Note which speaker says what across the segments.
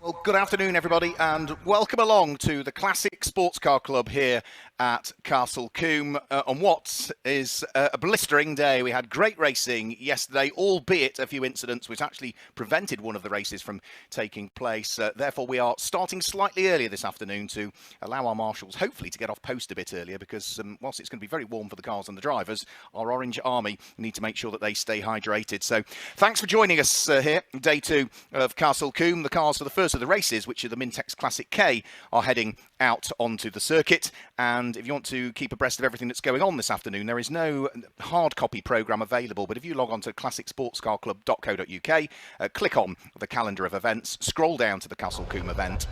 Speaker 1: Well, good afternoon, everybody, and welcome along to the Classic Sports Car Club here at Castle Combe on what is a blistering day. We had great racing yesterday, albeit a few incidents which actually prevented one of the races from taking place. Therefore, we are starting slightly earlier this afternoon to allow our marshals, hopefully, to get off post a bit earlier, because whilst it's going to be very warm for the cars and the drivers, our Orange Army need to make sure that they stay hydrated. So thanks for joining us here, day two of Castle Combe. The cars for the first of the races, which are the Mintex Classic K, are heading out onto the circuit. And if you want to keep abreast of everything that's going on this afternoon, there is no hard copy programme available, but if you log on to classicsportscarclub.co.uk, click on the calendar of events, scroll down to the Castle Combe event,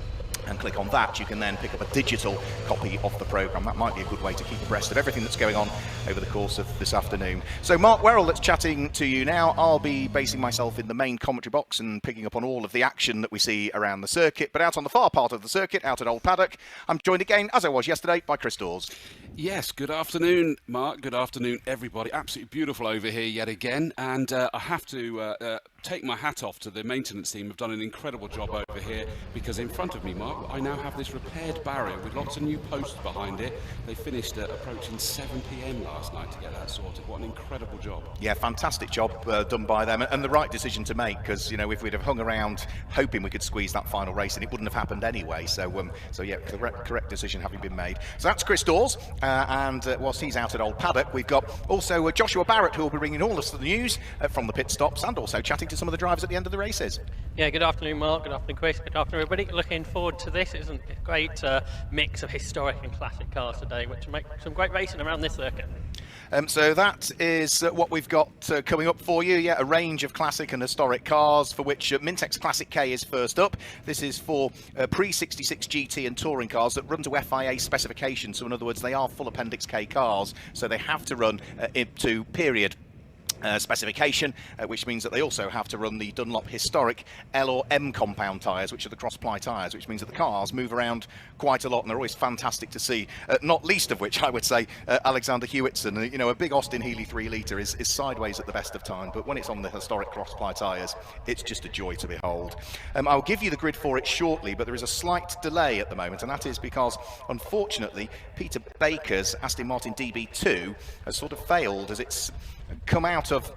Speaker 1: and click on that, you can then pick up a digital copy of the programme. That might be a good way to keep abreast of everything that's going on over the course of this afternoon. So Mark Werrell that's chatting to you now. I'll be basing myself in the main commentary box and picking up on all of the action that we see around the circuit. But out on the far part of the circuit, out at Old Paddock, I'm joined again, as I was yesterday, by Chris Dawes.
Speaker 2: Yes, good afternoon, Mark. Good afternoon, everybody. Absolutely beautiful over here yet again. And I have to take my hat off to the maintenance team. Have done an incredible job over here, because in front of me, Mark, I now have this repaired barrier with lots of new posts behind it. They finished approaching 7 p.m. last night to get that sorted. What an incredible job.
Speaker 1: Yeah, fantastic job done by them, and the right decision to make, because, you know, if we'd have hung around hoping we could squeeze that final race, and it wouldn't have happened anyway. So yeah, correct decision having been made. So that's Chris Dawes, and whilst he's out at Old Paddock, we've got also Joshua Barrett, who will be bringing all of the news from the pit stops, and also chatting to some of the drivers at the end of the races.
Speaker 3: Yeah, good afternoon, Mark. Good afternoon, Chris. Good afternoon, everybody. Looking forward to this. It's a great mix of historic and classic cars today, which will make some great racing around this circuit.
Speaker 1: So that is what we've got coming up for you. Yeah, a range of classic and historic cars, for which Mintex Classic K is first up. This is for pre-66 GT and touring cars that run to FIA specifications. So in other words, they are full Appendix K cars, so they have to run into period specification, which means that they also have to run the Dunlop historic L or M compound tyres, which are the cross-ply tyres, which means that the cars move around quite a lot, and they're always fantastic to see, not least of which I would say Alexander Hewitson. You know, a big Austin Healey 3 litre is sideways at the best of time, but when it's on the historic cross-ply tyres, it's just a joy to behold. I'll give you the grid for it shortly, but there is a slight delay at the moment, and that is because, unfortunately, Peter Baker's Aston Martin DB2 has sort of failed as it's come out of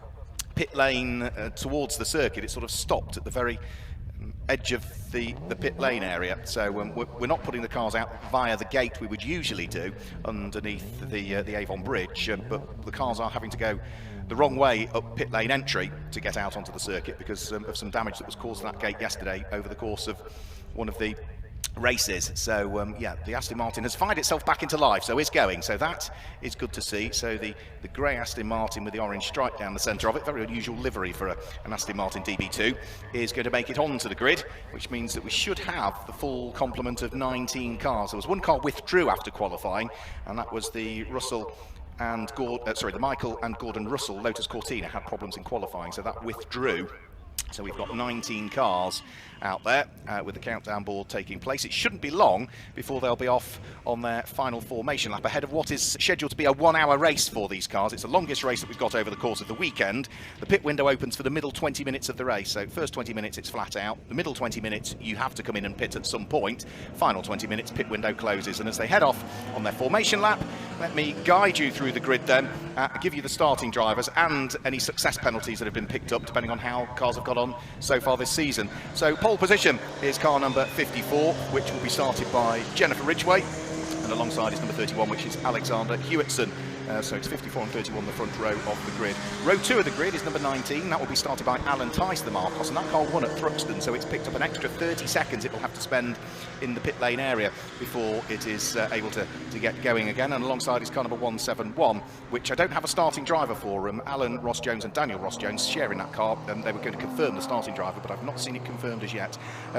Speaker 1: pit lane towards the circuit. It sort of stopped at the very edge of the pit lane area, so we're not putting the cars out via the gate we would usually do underneath the Avon Bridge, but the cars are having to go the wrong way up pit lane entry to get out onto the circuit because of some damage that was caused to that gate yesterday over the course of one of the races. So yeah, the Aston Martin has fired itself back into life, so is going, so that is good to see. So the grey Aston Martin with the orange stripe down the centre of it, very unusual livery for an Aston Martin DB2, is going to make it onto the grid, which means that we should have the full complement of 19 cars. There was one car withdrew after qualifying, and that was the Russell and the Michael and Gordon Russell Lotus Cortina had problems in qualifying, so that withdrew. So we've got 19 cars out there with the countdown board taking place. It shouldn't be long before they'll be off on their final formation lap ahead of what is scheduled to be a 1-hour race for these cars. It's the longest race that we've got over the course of the weekend. The pit window opens for the middle 20 minutes of the race. So first 20 minutes it's flat out. The middle 20 minutes you have to come in and pit at some point. Final 20 minutes pit window closes, and as they head off on their formation lap, let me guide you through the grid then, give you the starting drivers and any success penalties that have been picked up depending on how cars have got on so far this season. So pole position is car number 54, which will be started by Jennifer Ridgway, and alongside is number 31, which is Alexander Hewitson. So it's 54 and 31 the front row of the grid. Row 2 of the grid is number 19. That will be started by Alan Tice, the Marcos, and that car won at Thruxton, so it's picked up an extra 30 seconds it will have to spend in the pit lane area before it is able to get going again. And alongside is car number 171, which I don't have a starting driver for. Alan Ross Jones and Daniel Ross Jones sharing that car, and they were going to confirm the starting driver, but I've not seen it confirmed as yet.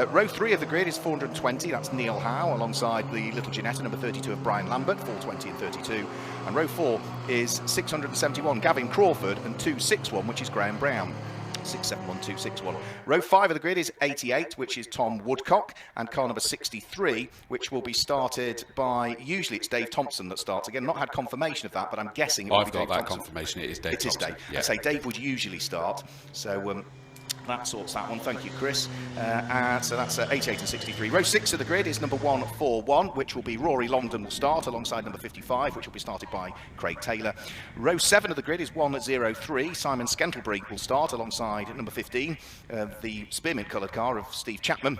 Speaker 1: Row 3 of the grid is 420. That's Neil Howe, alongside the Little Ginetta, number 32 of Brian Lambert, 420 and 32. And row 4 is 671, Gavin Crawford, and 261, which is Graham Brown. 671, 261. Row 5 of the grid is 88, which is Tom Woodcock, and car number 63, which will be started by, usually it's Dave Thompson that starts. Again, not had confirmation of that, but I'm guessing it will be Dave Thompson.
Speaker 2: I've got that confirmation, it is Dave Thompson.
Speaker 1: It is Dave. Yeah. I say Dave would usually start, so That sorts that one. Thank you, Chris. So that's 88 and 63. Row 6 of the grid is number 141, which will be Rory Longdon will start alongside number 55, which will be started by Craig Taylor. Row 7 of the grid is 103. Simon Scantlebury will start alongside number 15, the spearmint coloured car of Steve Chapman.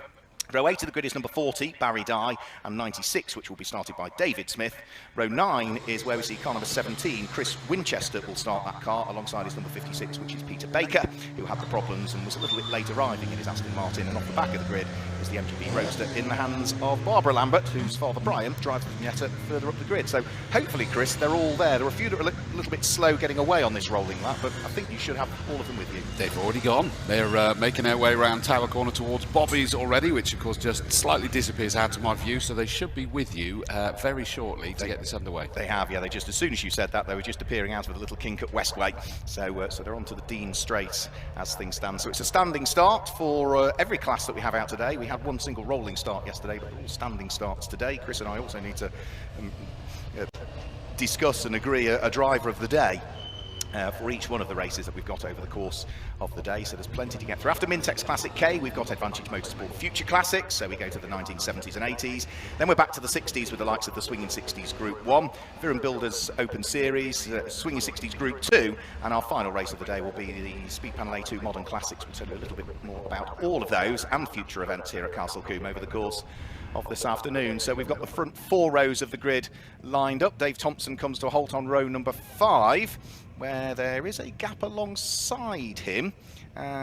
Speaker 1: Row 8 of the grid is number 40, Barry Dye, and 96, which will be started by David Smith. Row 9 is where we see car number 17, Chris Winchester will start that car alongside his number 56, which is Peter Baker, who had the problems and was a little bit late arriving in his Aston Martin. And off the back of the grid is the MGB Roadster in the hands of Barbara Lambert, whose father Brian drives the Vignetta further up the grid. So hopefully, Chris, they're all there. There are a few that are a little bit slow getting away on this rolling lap, but I think you should have all of them with you.
Speaker 2: They've already gone. They're making their way around Tower Corner towards Bobby's already, which of course just slightly disappears out of my view, so they should be with you very shortly to get this underway.
Speaker 1: They have, yeah. They just, as soon as you said that, they were just appearing out of a little kink at Westway. So they're onto the Dean Straight as things stand. So it's a standing start for every class that we have out today. We had one single rolling start yesterday, but all standing starts today. Chris and I also need to discuss and agree a driver of the day for each one of the races that we've got over the course of the day, so there's plenty to get through. After Mintex Classic K, we've got Advantage Motorsport Future Classics, so we go to the 1970s and 80s. Then we're back to the 60s with the likes of the Swinging 60s Group 1, Viren Builders Open Series, Swinging 60s Group 2, and our final race of the day will be the Speed Panel A2 Modern Classics. We'll tell you a little bit more about all of those and future events here at Castle Combe over the course of this afternoon. So we've got the front 4 rows of the grid lined up. Dave Thompson comes to a halt on row number 5, where there is a gap alongside him.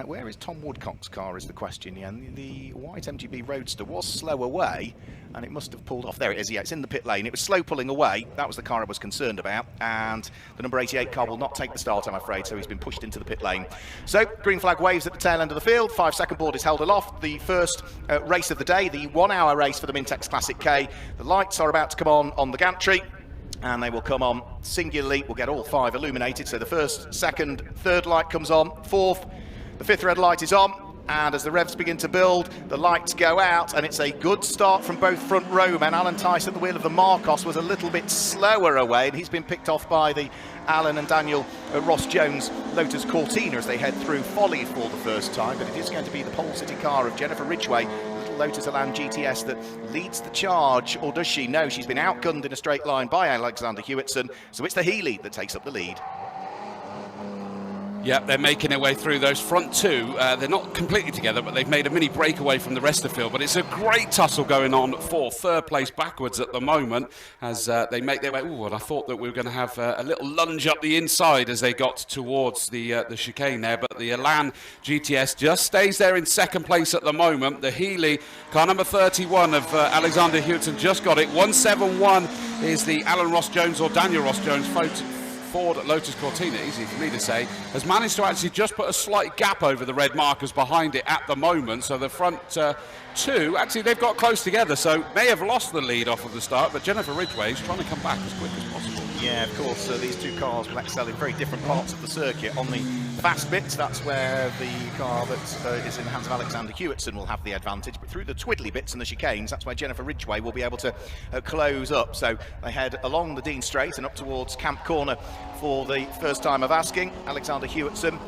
Speaker 1: Where is Tom Woodcock's car is the question. Yeah, and the white MGB Roadster was slow away, and it must have pulled off. There it is, yeah, it's in the pit lane. It was slow pulling away. That was the car I was concerned about, and the number 88 car will not take the start, I'm afraid, so he's been pushed into the pit lane. So, green flag waves at the tail end of the field. 5-second board is held aloft. The first race of the day, the 1-hour race for the Mintex Classic K. The lights are about to come on the gantry, and they will come on singularly. We'll get all 5 illuminated. So the first, second, third light comes on, fourth, the 5th red light is on, and as the revs begin to build, the lights go out, and it's a good start from both front row men. Alan Tice at the wheel of the Marcos was a little bit slower away, and he's been picked off by the Alan and Daniel Ross Jones Lotus Cortina as they head through Folly for the first time, but it is going to be the Pole City car of Jennifer Ridgway, Lotus Elan GTS, that leads the charge, or does she? No, she's been outgunned in a straight line by Alexander Hewitson, so it's the Healy that takes up the lead.
Speaker 2: Yep, they're making their way through those front 2. They're not completely together, but they've made a mini breakaway from the rest of the field. But it's a great tussle going on for third place backwards at the moment as they make their way. Ooh, and I thought that we were going to have a little lunge up the inside as they got towards the chicane there. But the Elan GTS just stays there in second place at the moment. The Healy, car number 31 of Alexander Hewitson, just got it. 171 is the Alan Ross Jones or Daniel Ross Jones Ford Lotus Cortina, easy for me to say, has managed to actually just put a slight gap over the red markers behind it at the moment. So the front 2, actually they've got close together, so may have lost the lead off of the start, but Jennifer Ridgway is trying to come back as quick as possible.
Speaker 1: Yeah, of course, these two cars will excel in very different parts of the circuit. On the fast bits, that's where the car that is in the hands of Alexander Hewitson will have the advantage, but through the twiddly bits and the chicanes, that's where Jennifer Ridgway will be able to close up. So they head along the Dean Straight and up towards Camp Corner for the first time of asking. Alexander Hewitson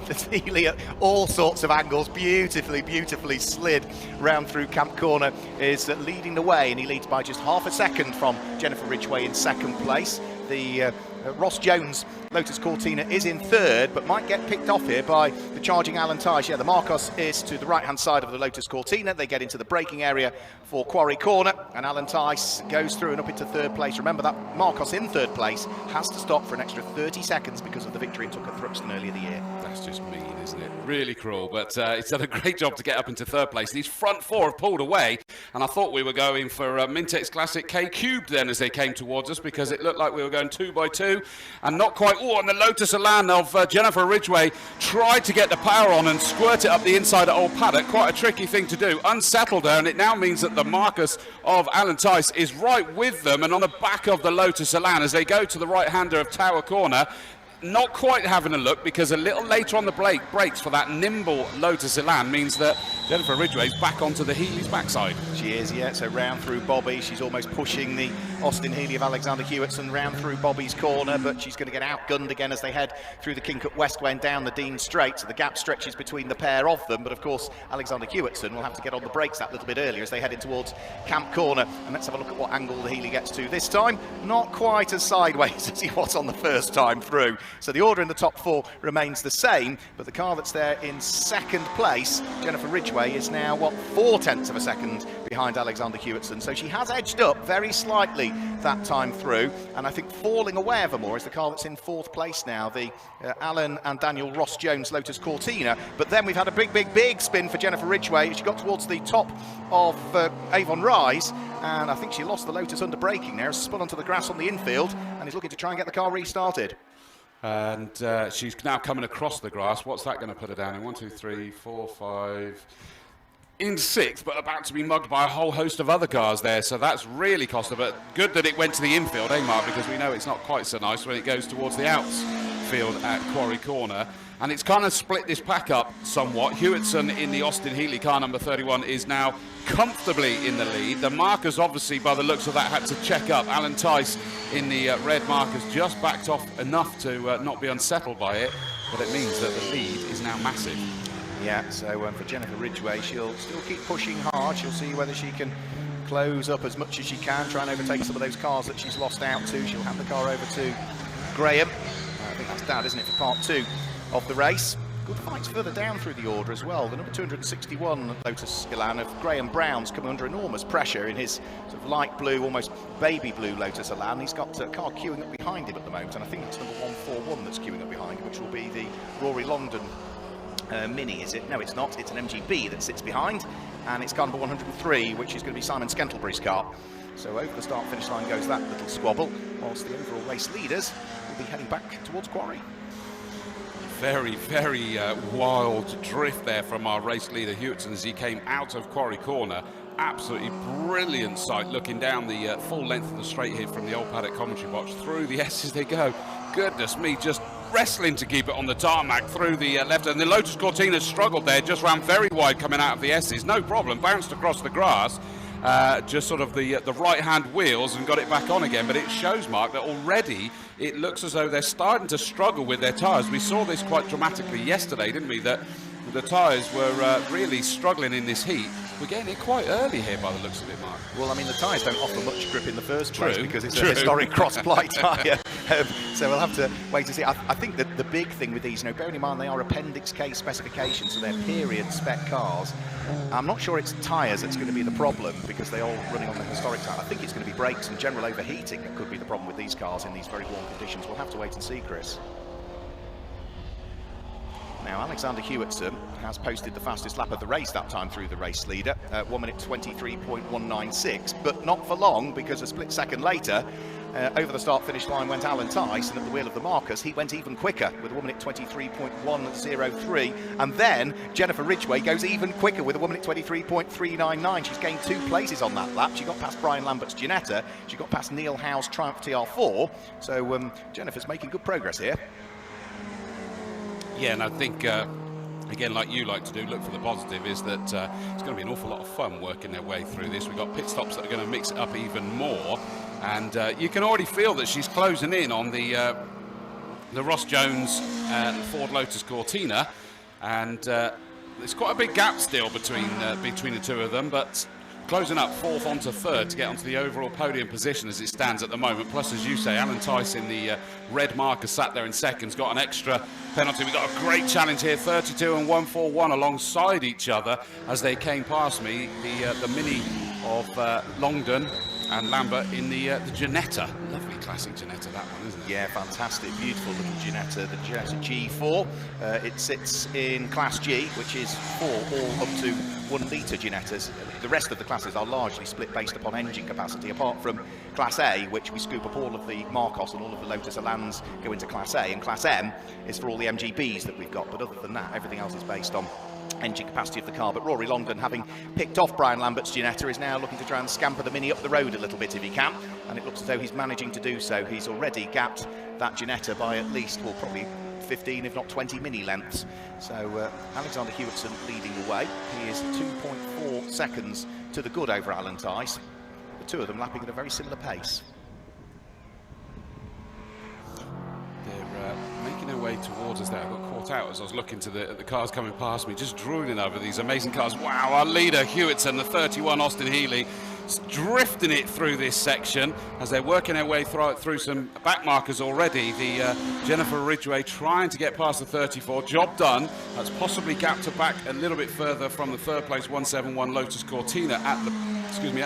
Speaker 1: with the Healy at all sorts of angles, beautifully slid round through Camp Corner, is leading the way, and he leads by just half a second from Jennifer Ridgway in second place. The Ross Jones Lotus Cortina is in third, but might get picked off here by the charging Alan Tice. Yeah, the Marcos is to the right-hand side of the Lotus Cortina. They get into the braking area for Quarry Corner, and Alan Tice goes through and up into third place. Remember that Marcos in third place has to stop for an extra 30 seconds because of the victory it took at Thruxton earlier the year.
Speaker 2: That's just mean, isn't it? Really cruel, but it's done a great job to get up into third place. These front 4 have pulled away, and I thought we were going for Mintex Classic K cubed then as they came towards us, because it looked like we were going 2 by 2, and not quite. Oh, and the Lotus Elan of Jennifer Ridgway tried to get the power on and squirt it up the inside of Old Paddock. Quite a tricky thing to do. Unsettled her, and it now means that the Marcus of Alan Tice is right with them and on the back of the Lotus Elan as they go to the right-hander of Tower Corner. not quite having a look, because a little later on the brakes for that nimble Lotus Elan means that Jennifer Ridgway's back onto the Healy's backside.
Speaker 1: She is, yeah, so round through Bobby. She's almost pushing the Austin Healy of Alexander Hewitson round through Bobby's corner, but she's going to get outgunned again as they head through the Kingcup Westway and down the Dean Straight. So the gap stretches between the pair of them, but of course Alexander Hewitson will have to get on the brakes that little bit earlier as they head in towards Camp Corner. And let's have a look at what angle the Healy gets to this time. Not quite as sideways as he was on the first time through. So the order in the top four remains the same, but the car that's there in second place, Jennifer Ridgway, is now, 4/10 of a second behind Alexander Hewitson. So she has edged up very slightly that time through, and I think falling away ever more is the car that's in fourth place now, the Alan and Daniel Ross Jones Lotus Cortina. But then we've had a big spin for Jennifer Ridgway. She got towards the top of Avon Rise, and I think she lost the Lotus under braking there, spun onto the grass on the infield, and is looking to try and get the car restarted.
Speaker 2: And she's now coming across the grass. What's that going to put her down in? 1, 2, 3, 4, 5... in sixth, but about to be mugged by a whole host of other cars there, so that's really cost her. But good that it went to the infield, eh, Mark? Because we know it's not quite so nice when it goes towards the outfield at Quarry Corner. And it's kind of split this pack up somewhat. Hewitson in the Austin Healy car number 31 is now comfortably in the lead. The markers, obviously, by the looks of that, had to check up. Alan Tice in the red markers just backed off enough to not be unsettled by it, but it means that the lead is now massive.
Speaker 1: Yeah, so for Jennifer Ridgway, she'll still keep pushing hard. She'll see whether she can close up as much as she can, try and overtake some of those cars that she's lost out to. She'll hand the car over to Graham. I think that's Dad, isn't it, for part two of the race. Good fights further down through the order as well. The number 261 Lotus Elan of Graham Brown's coming under enormous pressure in his sort of light blue, almost baby blue Lotus Elan. He's got a car queuing up behind him at the moment, and I think it's number 141 that's queuing up behind him, which will be the Rory Longdon Mini, is it? No, it's not. It's an MGB that sits behind, and it's car number 103, which is going to be Simon Scantlebury's car. So over the start-finish line goes that little squabble, whilst the overall race leaders will be heading back towards Quarry.
Speaker 2: Very wild drift there from our race leader Hewitson as he came out of Quarry Corner. Absolutely brilliant sight looking down the full length of the straight here from the old paddock commentary box. Through the S's they go. Goodness me, just wrestling to keep it on the tarmac through the left, and the Lotus Cortina struggled there, just ran very wide coming out of the S's, no problem, bounced across the grass, just sort of the right hand wheels, and got it back on again. But it shows, Mark, that already it looks as though they're starting to struggle with their tyres. We saw this quite dramatically yesterday, didn't we, that the tyres were really struggling in this heat. We're getting it quite early here by the looks of it, Mark.
Speaker 1: Well, I mean, the tyres don't offer much grip in the first place because it's a historic cross-ply tyre. So we'll have to wait to see. I think that the big thing with these, bearing in mind they are Appendix K specifications, so they're period spec cars. I'm not sure it's tyres that's going to be the problem because they're all running on the historic tyre. I think it's going to be brakes and general overheating that could be the problem with these cars in these very warm conditions. We'll have to wait and see, Chris. Now, Alexander Hewitson has posted the fastest lap of the race that time through the race leader, 1 minute 23.196, but not for long, because a split second later, over the start-finish line went Alan Tice, and at the wheel of the markers, he went even quicker with 1 minute 23.103, and then Jennifer Ridgway goes even quicker with a 1 minute 23.399. She's gained 2 places on that lap. She got past Brian Lambert's Ginetta, she got past Neil Howe's Triumph TR4, so Jennifer's making good progress here.
Speaker 2: Yeah, and I think, again, like you like to do, look for the positive, is that it's going to be an awful lot of fun working their way through this. We've got pit stops that are going to mix it up even more, and you can already feel that she's closing in on the Ross Jones Ford Lotus Cortina, and there's quite a big gap still between the two of them, but closing up fourth onto third to get onto the overall podium position as it stands at the moment. Plus, as you say, Alan Tice in the red marker sat there in seconds, got an extra penalty. We've got a great challenge here, 32 and 141 alongside each other as they came past me. The Mini of Longdon and Lambert in the Ginetta. Lovely classic Ginetta, that one, isn't it?
Speaker 1: Yeah, fantastic, beautiful little Ginetta, the Ginetta G4. It sits in Class G, which is for all up to 1 litre Ginettas. The rest of the classes are largely split based upon engine capacity, apart from Class A, which we scoop up all of the Marcos and all of the Lotus Elans go into Class A, and Class M is for all the MGBs that we've got. But other than that, everything else is based on engine capacity of the car. But Rory Longdon, having picked off Brian Lambert's Ginetta, is now looking to try and scamper the Mini up the road a little bit if he can, and it looks as though he's managing to do so. He's already gapped that Ginetta by at least, well, probably 15 if not 20 Mini lengths. So Alexander Hewitson leading the way. He is 2.4 seconds to the good over Alan Tice. The two of them lapping at a very similar pace.
Speaker 2: They're making their way towards us there. I got caught out as I was looking to the cars coming past me, just drooling over these amazing cars. Wow, our leader Hewitson, the 31 Austin Healey, drifting it through this section as they're working their way through some back markers already. The Jennifer Ridgway trying to get past the 34. Job done. That's possibly gapped her back a little bit further from the third place 171 Lotus Cortina at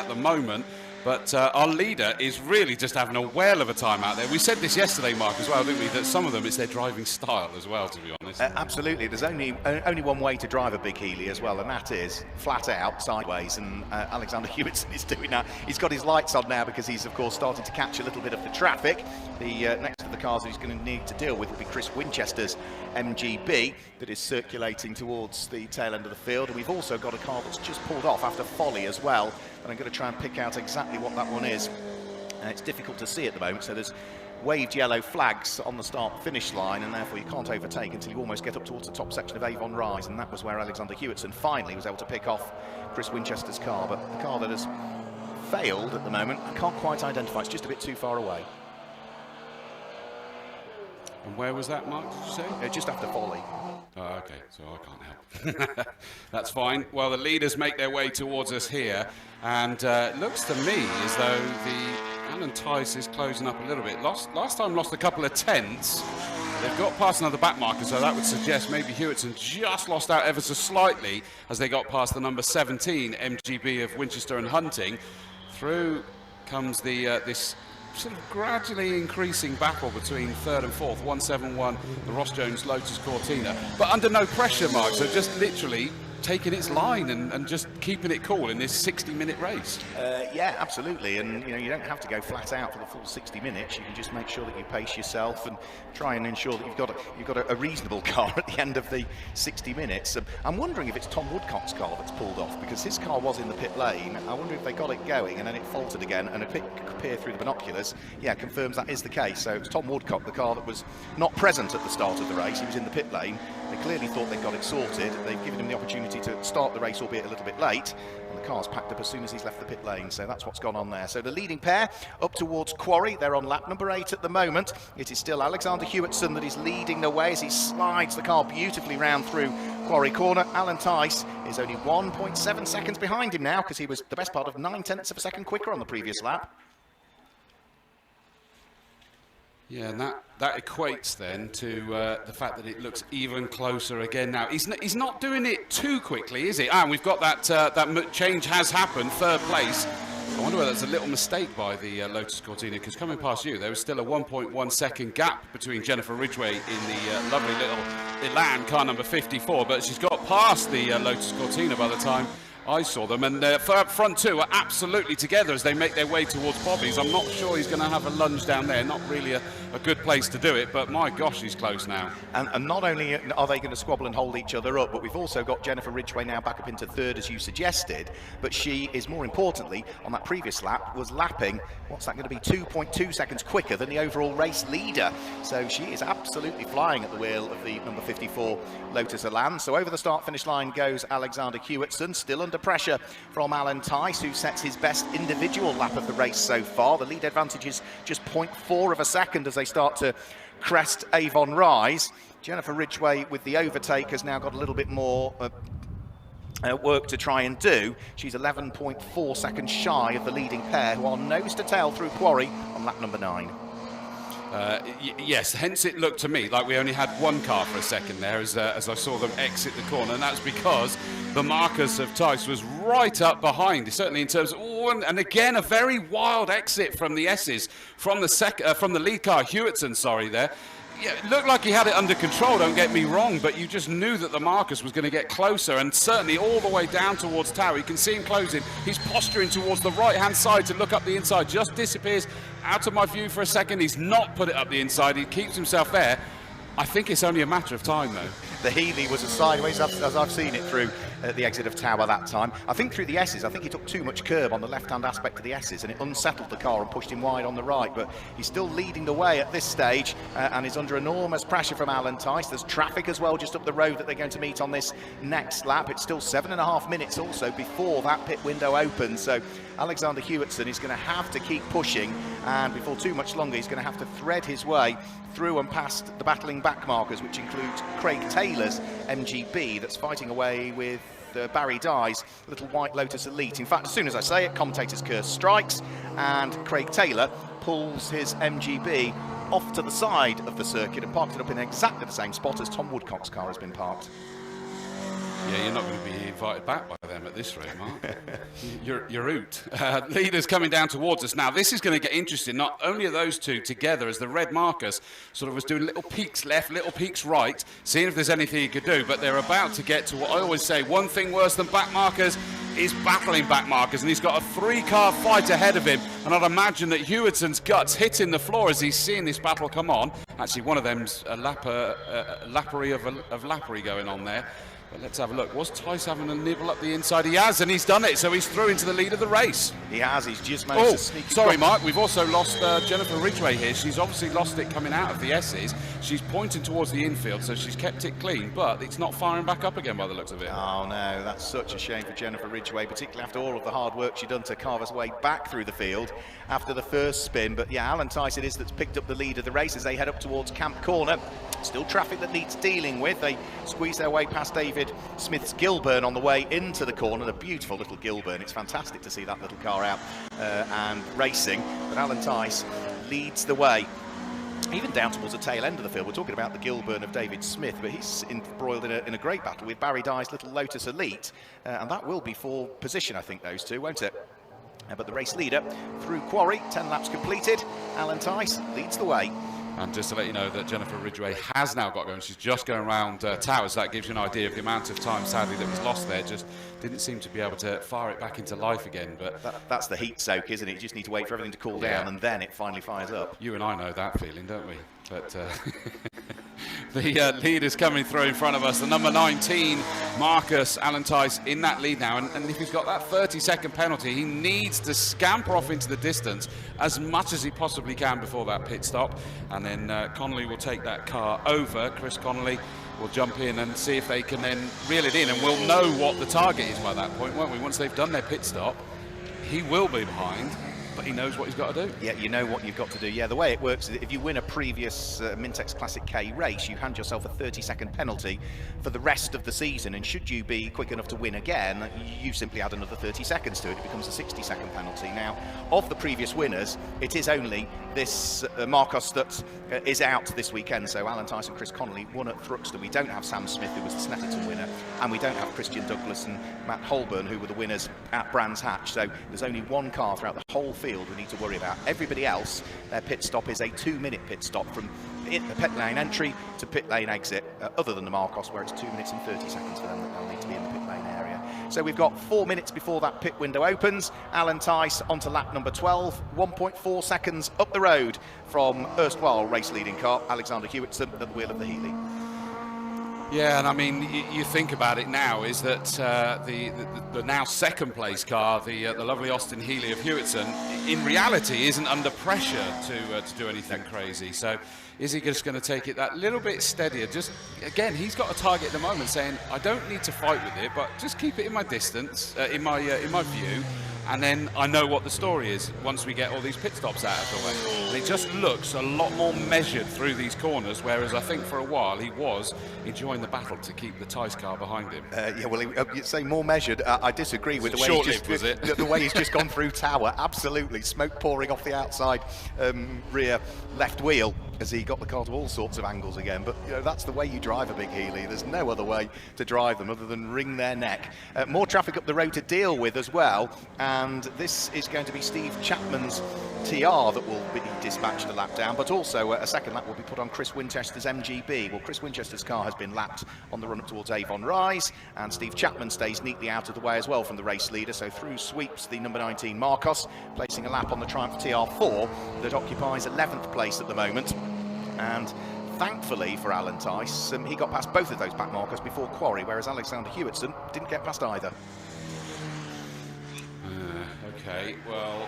Speaker 2: the moment. But our leader is really just having a whale of a time out there. We said this yesterday, Mark, as well, didn't we? That some of them, it's their driving style as well, to be honest.
Speaker 1: Absolutely. There's only one way to drive a big Healey as well, and that is flat out, sideways. And Alexander Hewitson is doing that. He's got his lights on now because he's, of course, started to catch a little bit of the traffic. The next of the cars he's going to need to deal with will be Chris Winchester's MGB that is circulating towards the tail end of the field. And we've also got a car that's just pulled off after Folly as well. And I'm going to try and pick out exactly what that one is. It's difficult to see at the moment, so there's waved yellow flags on the start-finish line, and therefore you can't overtake until you almost get up towards the top section of Avon Rise, and that was where Alexander Hewitson finally was able to pick off Chris Winchester's car. But the car that has failed at the moment, I can't quite identify. It's just a bit too far away.
Speaker 2: And where was that, Mark, did you say?
Speaker 1: Just after Folly.
Speaker 2: Oh, okay, so I can't help. That's fine. Well, the leaders make their way towards us here, and it looks to me as though the Alan Tice is closing up a little bit. Last time lost a couple of tenths. They've got past another back marker, so that would suggest maybe Hewitson just lost out ever so slightly as they got past the number 17 MGB of Winchester and Hunting. Through comes the this sort of gradually increasing battle between third and fourth, 171, the Ross Jones Lotus Cortina, but under no pressure, Mark, so just literally taking its line and just keeping it cool in this 60-minute race.
Speaker 1: Yeah, absolutely, and you don't have to go flat out for the full 60 minutes. You can just make sure that you pace yourself and try and ensure that you've got a reasonable car at the end of the 60 minutes. I'm wondering if it's Tom Woodcock's car that's pulled off, because his car was in the pit lane. I wonder if they got it going and then it faltered again, and a pic appear through the binoculars, yeah, confirms that is the case. So it's Tom Woodcock, the car that was not present at the start of the race. He was in the pit lane. They clearly thought they got it sorted. They've given him the opportunity to start the race, albeit a little bit late, and the car's packed up as soon as he's left the pit lane. So that's what's gone on there. So the leading pair up towards Quarry. They're on lap number 8 at the moment. It is still Alexander Hewitson that is leading the way as he slides the car beautifully round through Quarry Corner. Alan Tice is only 1.7 seconds behind him now, because he was the best part of 9/10 of a second quicker on the previous lap.
Speaker 2: Yeah, and that equates then to the fact that it looks even closer again now. He's not doing it too quickly, is he? And we've got that change has happened, third place. I wonder whether that's a little mistake by the Lotus Cortina, because coming past you, there was still a 1.1 second gap between Jennifer Ridgway in the lovely little Elan car number 54, but she's got past the Lotus Cortina by the time I saw them, and front two are absolutely together as they make their way towards Bobby's. I'm not sure he's going to have a lunge down there, not really a good place to do it, but my gosh, he's close now. And
Speaker 1: not only are they going to squabble and hold each other up, but we've also got Jennifer Ridgway now back up into third, as you suggested, but she is, more importantly, on that previous lap, was lapping, what's that going to be, 2.2 seconds quicker than the overall race leader. So she is absolutely flying at the wheel of the number 54 Lotus Elan. So over the start-finish line goes Alexander Hewitson, still under pressure from Alan Tice, who sets his best individual lap of the race so far. The lead advantage is just 0.4 of a second as they start to crest Avon Rise. Jennifer Ridgway with the overtake has now got a little bit more work to try and do. She's 11.4 seconds shy of the leading pair, who are nose to tail through Quarry on lap number 9.
Speaker 2: Yes, hence it looked to me like we only had one car for a second there as I saw them exit the corner, and that's because the Marcus of Tice was right up behind, certainly in terms of, and again a very wild exit from the S's, from the lead car, Hewitson, sorry, there. Yeah, it looked like he had it under control, don't get me wrong, but you just knew that the Marcus was going to get closer, and certainly all the way down towards Tower. You can see him closing. He's posturing towards the right-hand side to look up the inside, just disappears out of my view for a second. He's not put it up the inside. He keeps himself there. I think it's only a matter of time, though.
Speaker 1: The Healy was as sideways as I've seen it through the exit of Tower that time. I think through the S's, I think he took too much curb on the left-hand aspect of the S's, and it unsettled the car and pushed him wide on the right. But he's still leading the way at this stage, and is under enormous pressure from Alan Tice. There's traffic as well just up the road that they're going to meet on this next lap. It's still 7.5 minutes also before that pit window opens. So Alexander Hewitson is going to have to keep pushing, and before too much longer he's going to have to thread his way through and past the battling back markers, which includes Craig Taylor's MGB that's fighting away with Barry Dye's little White Lotus Elite. In fact, as soon as I say it, commentator's curse strikes, and Craig Taylor pulls his MGB off to the side of the circuit and parks it up in exactly the same spot as Tom Woodcock's car has been parked.
Speaker 2: Yeah, you're not going to be invited back by them at this rate, Mark. You're out. Leaders coming down towards us. Now, this is going to get interesting. Not only are those two together as the red Marcus sort of was doing little peeks left, little peeks right, seeing if there's anything he could do, but they're about to get to what I always say, one thing worse than back markers is battling back markers, and he's got a 3-car fight ahead of him, and I'd imagine that Hewitson's guts hitting the floor as he's seeing this battle come on. Actually, one of them's a lappery of lappery going on there. But let's have a look. Was Tice having a nibble up the inside? He has, and he's done it. So he's through into the lead of the race.
Speaker 1: He has. He's just managed to sneak.
Speaker 2: Sorry, Mark. We've also lost Jennifer Ridgway here. She's obviously lost it coming out of the S's. She's pointing towards the infield, so she's kept it clean. But it's not firing back up again by the looks of it.
Speaker 1: Oh, no. That's such a shame for Jennifer Ridgway, particularly after all of the hard work she'd done to carve her way back through the field after the first spin. But yeah, Alan Tice it is that's picked up the lead of the race as they head up towards Camp Corner. Still traffic that needs dealing with. They squeeze their way past David Smith's Gilburn on the way into the corner. The beautiful little Gilburn. It's fantastic to see that little car out and racing. But Alan Tice leads the way, even down towards the tail end of the field. We're talking about the Gilburn of David Smith, but he's embroiled in a great battle with Barry Dye's little Lotus Elite, and that will be for position, I think, those two, won't it? But the race leader through Quarry, 10 laps completed. Alan Tice leads the way.
Speaker 2: And just to let you know that Jennifer Ridgway has now got going. She's just going around Towers. That gives you an idea of the amount of time, sadly, that was lost there. Just didn't seem to be able to fire it back into life again. But
Speaker 1: that's the heat soak, isn't it? You just need to wait for everything to cool down, and then it finally fires up.
Speaker 2: You and I know that feeling, don't we? But the lead is coming through in front of us. The number 19, Marcus Alan Tice, in that lead now. And if he's got that 30-second penalty, he needs to scamper off into the distance as much as he possibly can before that pit stop. And then Connolly will take that car over. Chris Connolly will jump in and see if they can then reel it in. And we'll know what the target is by that point, won't we? Once they've done their pit stop, he will be behind. But he knows what he's got to do. Yeah, you know what you've got to do. Yeah, the way it works is if you win a previous Mintex Classic K race, you hand yourself a 30-second penalty for the rest of the season, and should you be quick enough to win again, you simply add another 30 seconds to it. It becomes a 60-second penalty. Now, of the previous winners, it is only this Marcos that is out this weekend. So Alan Tice and Chris Connolly won at Thruxton. We don't have Sam Smith, who was the Snetterton winner, and we don't have Christian Douglas and Matt Holborn, who were the winners at Brands Hatch. So there's only one car throughout the whole field we need to worry about. Everybody else, their pit stop is a 2-minute pit stop from the pit lane entry to pit lane exit, other than the Marcos, where it's 2 minutes and 30 seconds for them that they'll need to be in the pit lane area. So we've got 4 minutes before that pit window opens. Alan Tice onto lap number 12, 1.4 seconds up the road from erstwhile race leading car Alexander Hewitson at the wheel of the Healy. Yeah, and I mean, you think about it now, is that the now second place car, the lovely Austin Healy of Hewitson, in reality isn't under pressure to do anything crazy. So is he just going to take it that little bit steadier? Just, again, he's got a target at the moment saying, I don't need to fight with it, but just keep it in my distance, in my view. And then I know what the story is once we get all these pit stops out of the way. And it just looks a lot more measured through these corners, whereas I think for a while he was enjoying the battle to keep the Tice car behind him.
Speaker 1: Yeah, well, you'd say more measured. I disagree with the way the way he's just gone through Tower. Absolutely, smoke pouring off the outside rear left wheel as he got the car to all sorts of angles again. But you know, that's the way you drive a big Healy. There's no other way to drive them other than wring their neck. More traffic up the road to deal with as well, and this is going to be Steve Chapman's TR that will be dispatched a lap down, but also a second lap will be put on Chris Winchester's MGB. Well, Chris Winchester's car has been lapped on the run up towards Avon Rise, and Steve Chapman stays neatly out of the way as well from the race leader, so through sweeps the number 19 Marcos, placing a lap on the Triumph TR4 that occupies 11th place at the moment. And thankfully for Alan Tice, he got past both of those back markers before Quarry, whereas Alexander Hewitson didn't get past either.
Speaker 2: Okay, well,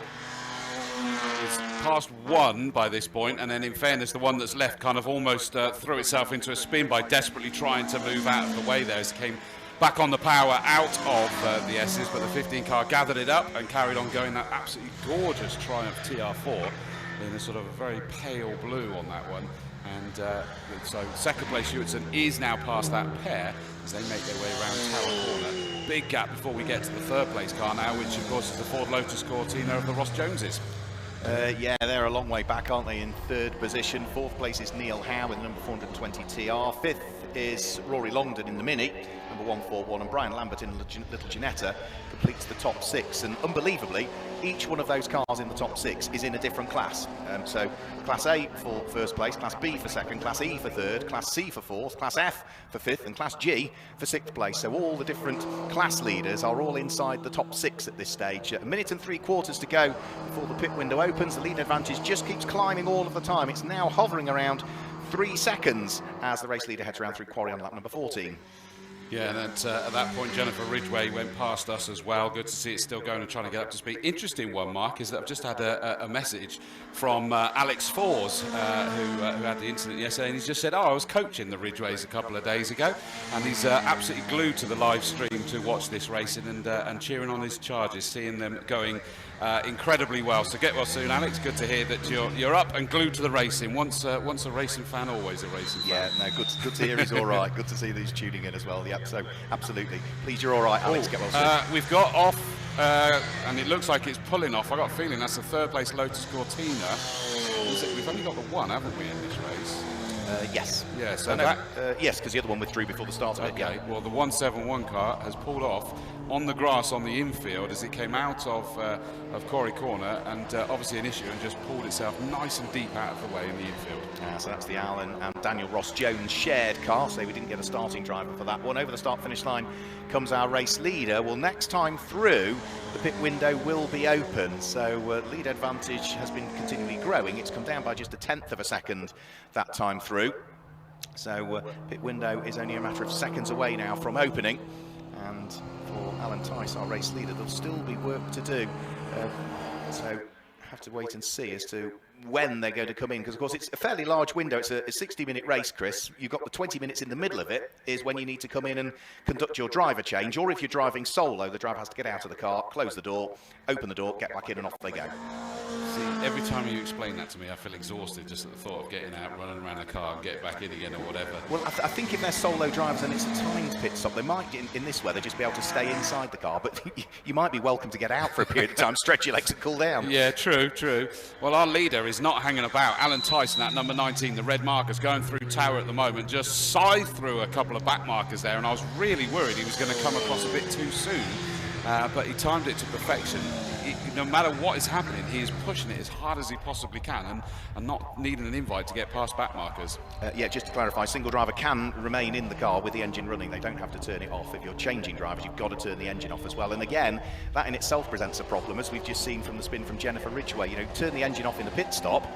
Speaker 2: it's past one by this point, and then in fairness, the one that's left kind of almost threw itself into a spin by desperately trying to move out of the way there as it came back on the power out of the S's, but the 15 car gathered it up and carried on going. That absolutely gorgeous Triumph TR4 in a sort of a very pale blue on that one. And so second place Hewitson is now past that pair as they make their way around Tower Corner. Big gap before we get to the third place car now, which of course is the Ford Lotus Cortina of the Ross Joneses.
Speaker 1: Yeah, they're a long way back, aren't they, in third position. Fourth place is Neil Howe with the number 420 TR. Fifth is Rory Longdon in the Mini, number 141, and Brian Lambert in Little Ginetta completes the top six. And unbelievably, each one of those cars in the top six is in a different class. So Class A for first place, Class B for second, Class E for third, Class C for fourth, Class F for fifth, and Class G for sixth place. So all the different class leaders are all inside the top six at this stage. A minute and 3/4 to go before the pit window opens. The lead advantage just keeps climbing all of the time. It's now hovering around 3 seconds as the race leader heads around through Quarry on lap number 14.
Speaker 2: Yeah, and at that point, Jennifer Ridgway went past us as well. Good to see it still going and trying to get up to speed. Interesting one, Mark, is that I've just had a message from Alex Fors, who had the incident yesterday, and he's just said, I was coaching the Ridgways a couple of days ago, and he's absolutely glued to the live stream to watch this racing and cheering on his charges, seeing them going incredibly well. So get well soon, Alex. Good to hear that you're up and glued to the racing. Once a racing fan, always a racing fan.
Speaker 1: Yeah, no, good to hear he's all right. Good to see that he's tuning in as well. Yep, so absolutely. Please, you're all right, Alex. Get well soon.
Speaker 2: We've got off, and it looks like it's pulling off. I got a feeling that's the third place Lotus Cortina. We've only got the one, haven't we, in this race?
Speaker 1: Yes.
Speaker 2: Yeah, so
Speaker 1: yes, because the other one withdrew before the start of it.
Speaker 2: Okay,
Speaker 1: Yeah.
Speaker 2: well, the 171 car has pulled off on the grass on the infield as it came out of Quarry Corner, and obviously an issue, and just pulled itself nice and deep out of the way in the infield.
Speaker 1: So that's the Alan and Daniel Ross Jones shared car, so we didn't get a starting driver for that one. Over the start finish line comes our race leader. Well, next time through, the pit window will be open, so lead advantage has been continually growing. It's come down by just 1/10 of a second that time through. So pit window is only a matter of seconds away now from opening, and for Alan Tice, our race leader, there'll still be work to do. So have to wait and see as to when they're going to come in, because of course it's a fairly large window. It's a 60-minute race, Chris. You've got the 20 minutes in the middle of it is when you need to come in and conduct your driver change, or if you're driving solo, the driver has to get out of the car, close the door, open the door, get back in, and off they go.
Speaker 2: See, every time you explain that to me, I feel exhausted just at the thought of getting out, running around the car and getting back in again or whatever.
Speaker 1: Well, I think if they're solo drivers and it's a timed pit stop, they might, in this weather, just be able to stay inside the car, but you might be welcome to get out for a period of time, stretch your legs and cool down.
Speaker 2: Yeah, true. Well, our leader is not hanging about. Alan Tyson at number 19, the red markers, going through Tower at the moment, just scythed through a couple of back markers there, and I was really worried he was going to come across a bit too soon, but he timed it to perfection. No matter what is happening, he is pushing it as hard as he possibly can and not needing an invite to get past back markers.
Speaker 1: Yeah, just to clarify, single driver can remain in the car with the engine running. They don't have to turn it off. If you're changing drivers, you've got to turn the engine off as well. And again, that in itself presents a problem, as we've just seen from the spin from Jennifer Ridgway. You know, turn the engine off in the pit stop,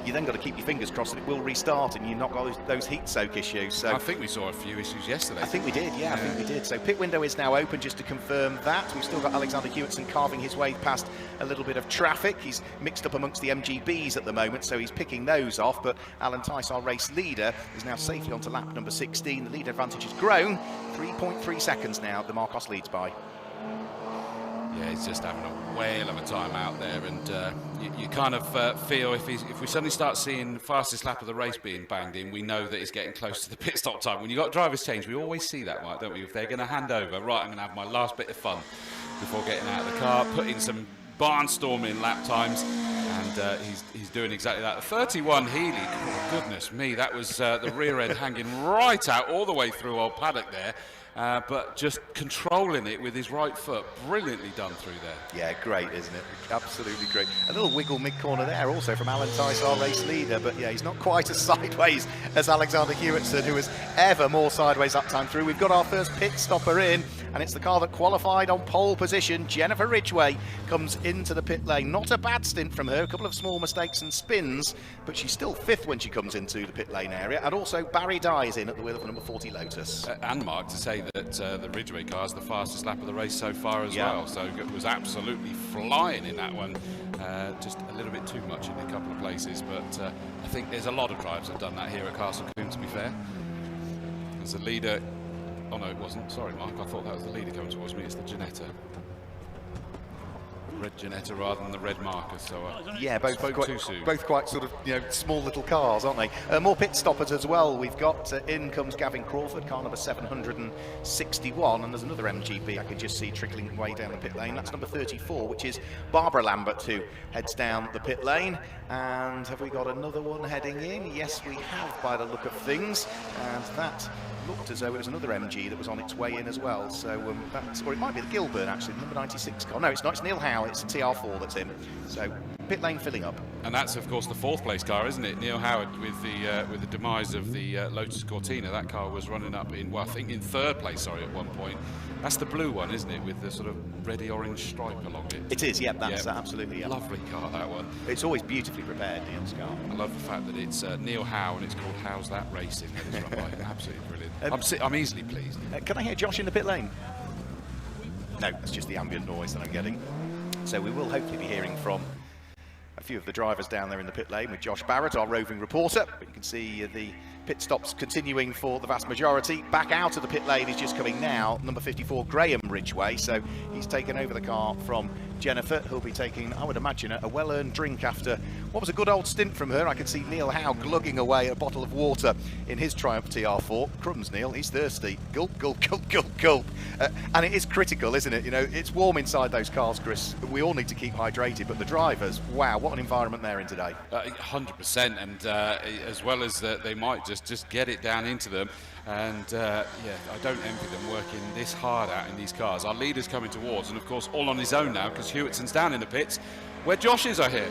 Speaker 1: you then got to keep your fingers crossed that it will restart and you've not got those heat soak issues. So
Speaker 2: I think we saw a few issues yesterday.
Speaker 1: I think we did, yeah, I think we did. So pit window is now open, just to confirm that. We've still got Alexander Hewitson carving his way past a little bit of traffic. He's mixed up amongst the MGBs at the moment, so he's picking those off. But Alan Tice, our race leader, is now safely onto lap number 16. The lead advantage has grown. 3.3 seconds now, the Marcos leads by.
Speaker 2: Yeah, he's just having a whale of a time out there, and you kind of feel if we suddenly start seeing fastest lap of the race being banged in, we know that he's getting close to the pit stop time. When you've got drivers change, we always see that, right, don't we? If they're going to hand over, right, I'm going to have my last bit of fun before getting out of the car, put in some barnstorming lap times, and he's doing exactly that. The 31 Healy, oh, goodness me, that was the rear end hanging right out all the way through old paddock there. but just controlling it with his right foot. Brilliantly done through there.
Speaker 1: Yeah, great, isn't it? Absolutely great. A little wiggle mid-corner there also from Alan Tice, our race leader, but yeah, he's not quite as sideways as Alexander Hewitson, who was ever more sideways that time through. We've got our first pit stopper in, and it's the car that qualified on pole position. Jennifer Ridgway comes into the pit lane. Not a bad stint from her, a couple of small mistakes and spins, but she's still 5th when she comes into the pit lane area. And also Barry Dye is in at the wheel of number 40 Lotus.
Speaker 2: And Mark, to say that the Ridgway car is the fastest lap of the race so far as well, so it was absolutely flying in that one. Just a little bit too much in a couple of places, but I think there's a lot of drivers that have done that here at Castle Combe, to be fair. As the leader, oh no, it wasn't, sorry Mark, I thought that was the leader coming towards me. It's the Ginetta. Red Ginetta rather than the red marker, so
Speaker 1: yeah, both
Speaker 2: too
Speaker 1: quite sort of, you know, small little cars, aren't they? More pit stoppers as well. We've got in comes Gavin Crawford, car number 761, and there's another MGB I can just see trickling way down the pit lane. That's number 34, which is Barbara Lambert, who heads down the pit lane. And have we got another one heading in? Yes, we have, by the look of things, and that looked as though it was another MG that was on its way in as well. So that's, or it might be the Gilburn actually, number 96 car. No, it's not. It's Neil Howe. It's TR4 that's in. So pit lane filling up.
Speaker 2: And that's of course the 4th place car, isn't it? Neil Howard with the demise of the Lotus Cortina. That car was running up in, well, I think in 3rd place. Sorry, at one point. That's the blue one, isn't it, with the sort of reddy orange stripe along it?
Speaker 1: It is. Yeah, that's absolutely. Yeah.
Speaker 2: Lovely car, that one.
Speaker 1: It's always beautifully prepared, Neil's car.
Speaker 2: I love the fact that it's Neil Howe and it's called How's That Racing. That is run by. Absolutely brilliant. I'm easily pleased.
Speaker 1: Can I hear Josh in the pit lane? No, it's just the ambient noise that I'm getting. So we will hopefully be hearing from a few of the drivers down there in the pit lane with Josh Barrett, our roving reporter. But you can see the pit stops continuing for the vast majority. Back out of the pit lane is just coming now, number 54, Graham Ridgway. So he's taken over the car from Jennifer, who'll be taking, I would imagine, a well-earned drink after what was a good old stint from her. I can see Neil Howe glugging away a bottle of water in his Triumph TR4. Crumbs, Neil, he's thirsty. Gulp, gulp, gulp, gulp, gulp. And it is critical, isn't it? You know, it's warm inside those cars, Chris. We all need to keep hydrated, but the drivers, wow, what an environment they're in today.
Speaker 2: 100%, and as well as they might just get it down into them. And yeah, I don't envy them working this hard out in these cars. Our leader's coming towards, and of course all on his own now because Hewitson's down in the pits where Josh is, I hear.